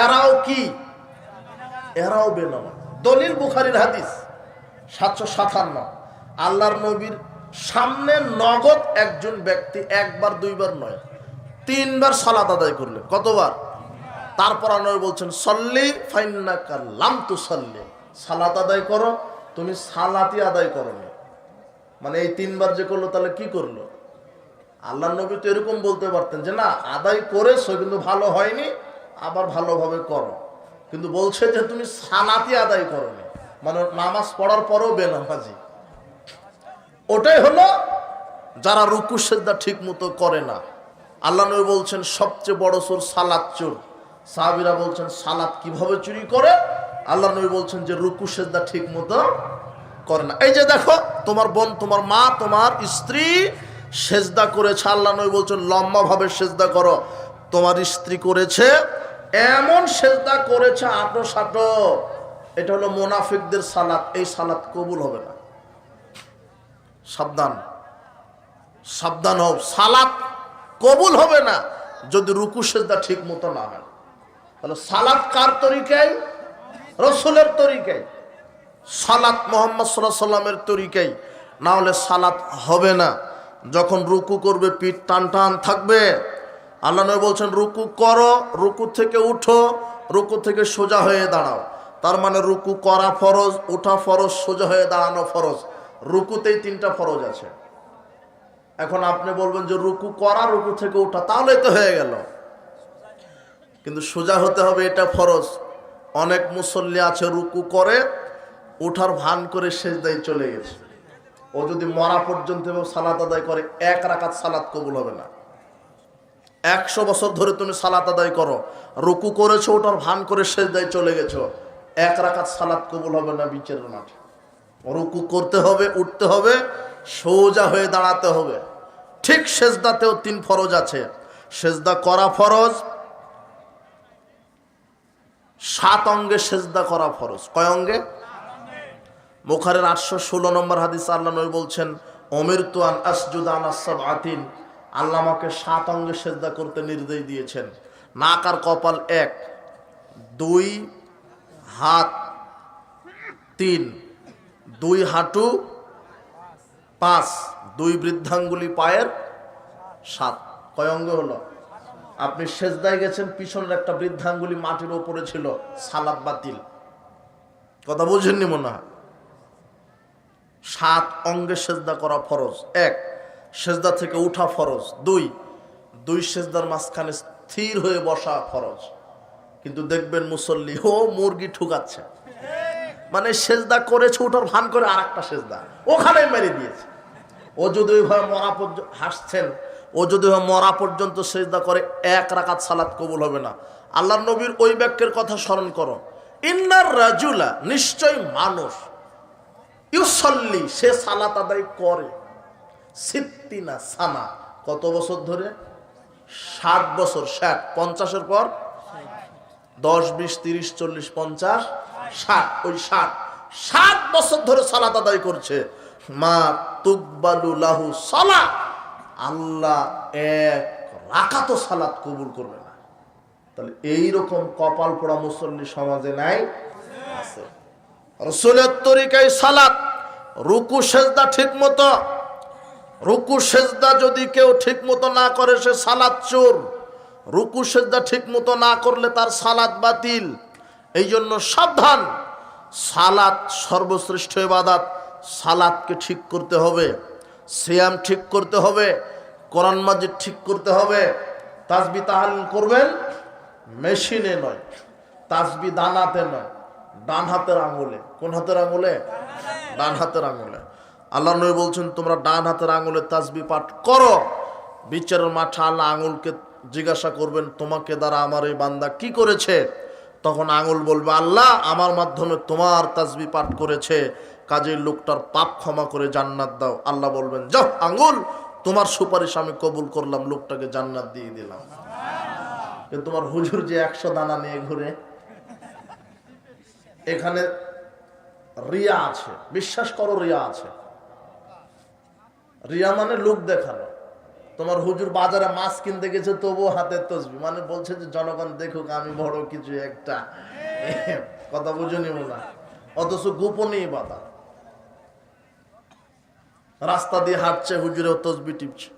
এরাও কি? এরাও বেনামাজি। দলিল বুখারীর হাদিস 757। আল্লাহর নবীর সামনে নগদ একজন ব্যক্তি একবার দুইবার নয় 3 বার সালাত আদায় করলেন। কতবার? তারপর নবী বলছেন সল্লি ফাইন্নাকা লাম তুসাল্লি, সালাত আদায় করো, তুমি সালাতই আদায় করোনি। মানে এই 3 বার যে করলো তাহলে কি করলো? আল্লাহর নবী তো এরকম বলতে পারতেন যে না আদায় করেছো কিন্তু ভালো হয়নি, আবার ভালোভাবে করো। কিন্তু বলছে যে তুমি সালাতই আদায় করোনি, মানে নামাজ পড়ার পরেও বেনামাজি। ওটাই হলো যারা রুকু সিজদা ঠিক মতো করে না। আল্লাহ নবী বলছেন সবচেয়ে বড় চোর সালাত চোর। সাহাবীরা বলছেন সালাত কিভাবে চুরি করে? আল্লাহ নবী বলছেন যে রুকু সিজদা ঠিক মতো করে না। এই যে দেখো, তোমার বোন, তোমার মা, তোমার স্ত্রী সেজদা করেছে, আল্লাহ নবী বলছেন লম্বা ভাবে সেজদা করো। তোমার স্ত্রী করেছে এমন সেজদা করেছে আটো সাটো, এটা হলো মুনাফিকদের সালাত। এই সালাত কবুল হবে না। সাবধান, সাবধান হও, সালাত কবুল হবে না যদি রুকু সিজদা ঠিক মতো না হয়। তাহলে সালাত কার তরিকায়? রাসূলের তরিকায়। সালাত মুহাম্মদ সাল্লাল্লাহু আলাইহি ওয়াসাল্লামের তরিকায়, না হলে সালাত হবে না। যখন রুকু করবে পিঠ টান টান থাকবে। আল্লাহ নবী বলছেন রুকু করো, রুকু থেকে উঠো, রুকু থেকে সোজা হয়ে দাঁড়াও। তার মানে রুকু করা ফরজ, ওঠা ফরজ, সোজা হয়ে দাঁড়ানো ফরজ। রুকুতেই 3টা ফরজ আছে। এখন আপনি বলবেন যে রুকু করা, রুকু থেকে ওঠা, তাহলে তো হয়ে গেল। কিন্তু সোজা হতে হবে, এটা ফরজ। অনেক মুসল্লি আছে রুকু করে ওঠার ভান করে সেজদায় চলে গেছে। ও যদি মরা পর্যন্ত সালাত আদায় করে 1 রাকাত সালাত কবুল হবে না। 100 বছর ধরে তুমি সালাত আদায় করো, রুকু করেছো, ওটার ভান করে সেজদায় চলে গেছো, 1 রাকাত সালাত কবুল হবে না বিচারের মাঠে। রুকু করতে হবে, উঠতে হবে, সোজা হয়ে দাঁড়াতে হবে। ঠিক সেজদাতেও 3 ফরজ আছে। সেজদা করা ফরজ, 7 অঙ্গে সেজদা করা ফরজ। কয় অঙ্গে? বুখারীর 816 নম্বর হাদিস আল্লাহ নবী বলছেন উমিরতু আন আসজুদা আলা সাবআতিন, আল্লাহ আমাকে 7 অঙ্গে সেজদা করতে নির্দেশ দিয়েছেন। নাক আর কপাল 1, 2 হাত 3, 2 হাঁটু 5, 2 বৃদ্ধাঙ্গুলি পায়ের 7। কয় অঙ্গ হলো? আপনি সেজদায় গেছেন, পিছনের একটা বৃদ্ধাঙ্গুলি মাটির উপরে ছিল, সালাত বাতিল। কথা বুঝেননি মনে হয়? 7 অঙ্গে সেজদা করা ফরজ। 1, সেজদা থেকে উঠা ফরজ। 2 সেজদার মাঝখানে স্থির হয়ে বসা ফরজ। কিন্তু দেখবেন মুসল্লি মুরগি ঠুকাচ্ছে। মানে সেজদা করেছে ওটার ভান করে আর একটা সেজদা ওখানে মেরে দিয়েছে। ও যদি ওইভাবে মরা পর্যন্ত হাসছেন, ও যদি মরা পর্যন্ত সেজদা করে 1 রাকাত সালাত কবুল হবে না। আল্লাহর নবীর ওই বাক্যের কথা স্মরণ করো, ইন্নার রাজুলা, নিশ্চয় মানুষ, ইউসাল্লি, সে সালাত আদায় করে, সিত্তিনা সানা, কত বছর ধরে? 60 বছর। 60, 50-এর পর 10, 20, 30, 40, 50, 60, ওই 60 বছর ধরে সালাত আদায় করছে। মা তুকবালু লাহু সালাহ, আল্লাহ 1 রাকাতও সালাত কবুল করবে না। তাহলে এইরকম কপাল পোড়া মুসল্লি সমাজে নাই? আছে। রাসূলের তরিকায় সালাত, রুকু সেজদা ঠিক মতো, রুকু সেজদা যদি কেউ ঠিক মতো না করে সে সালাত চোর। রুকু সেজদা ঠিক মতো না করলে তার সালাত বাতিল। এই জন্য সাবধান, সালাত সর্বশ্রেষ্ঠ ইবাদত। সালাতকে ঠিক করতে হবে, সিয়াম ঠিক করতে হবে, কোরআন মাজিদ ঠিক করতে হবে। তাসবিহ তাহলিল করবেন মেশিনে নয়, তাসবিহ দানাতে নয়, ডান হাতের আঙুলে। কোন হাতের আঙুলে? ডান হাতের আঙুলে। আল্লাহ নবী বলছেন তোমরা ডান হাতের আঙুলে তাসবিহ পাঠ করো। বিচারের মাঠে আল্লাহ আঙুলকে জিজ্ঞাসা করবেন তোমাকে দ্বারা আমার এই বান্দা কি করেছে? তখন আঙুল বলবে আল্লাহ আমার মাধ্যমে তোমার তাসবিহ পাঠ করেছে, কাজেই লোকটার পাপ ক্ষমা করে জান্নাত দাও। আল্লাহ বলবেন যাও আঙুল, তোমার সুপারিশ আমি কবুল করলাম, লোকটাকে জান্নাত দিয়ে দিলাম। কিন্তু তোমার হুজুর যে 100 দানা নিয়ে ঘুরে, এখানে রিয়া আছে, বিশ্বাস করো রিয়া আছে। রিয়া মানে লোক দেখানো। তোমার হুজুর বাজারে মাছ কিনতে গেছে তবুও হাতের তাসবিহ, মানে বলছে যে জনগণ দেখুক আমি বড় কিছু একটা। কথা বুঝুনি মনে, অথচ গোপনে ইবাদত। রাস্তা দিয়ে হাঁটছে হুজুরেও তাসবিহ টিপছে।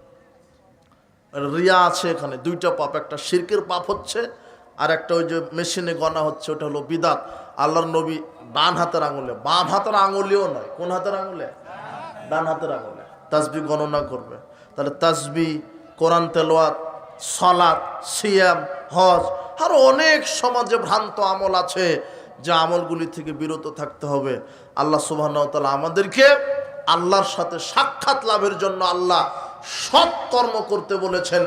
রিয়া আছে এখানে। 2টা পাপ, একটা শিরকের পাপ হচ্ছে আর একটা ওই যে মেশিনে গণা হচ্ছে, ওটা হলো বিদাত। আল্লাহর নবী ডান হাতের আঙুলে, বাম হাতের আঙুলেও নয়, কোন হাতের আঙুলে? ডান হাতের আঙুলে তাসবিহ গণনা করবে। তাহলে তাসবিহ, কোরআন তেলাওয়াত, সালাত, সিয়াম, হজ, আরো অনেক সমাজে ভ্রান্ত আমল আছে, যে আমলগুলি থেকে বিরত থাকতে হবে। আল্লাহ সুবহানাহু ওয়া তাআলা আমাদেরকে আল্লাহর সাথে সাক্ষাৎ লাভের জন্য আল্লাহ সৎকর্ম করতে বলেছেন।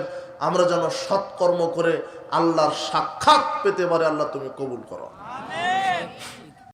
আমরা যেন সৎকর্ম করে আল্লাহর সাক্ষাৎ পেতে পারি। আল্লাহ তুমি কবুল করো।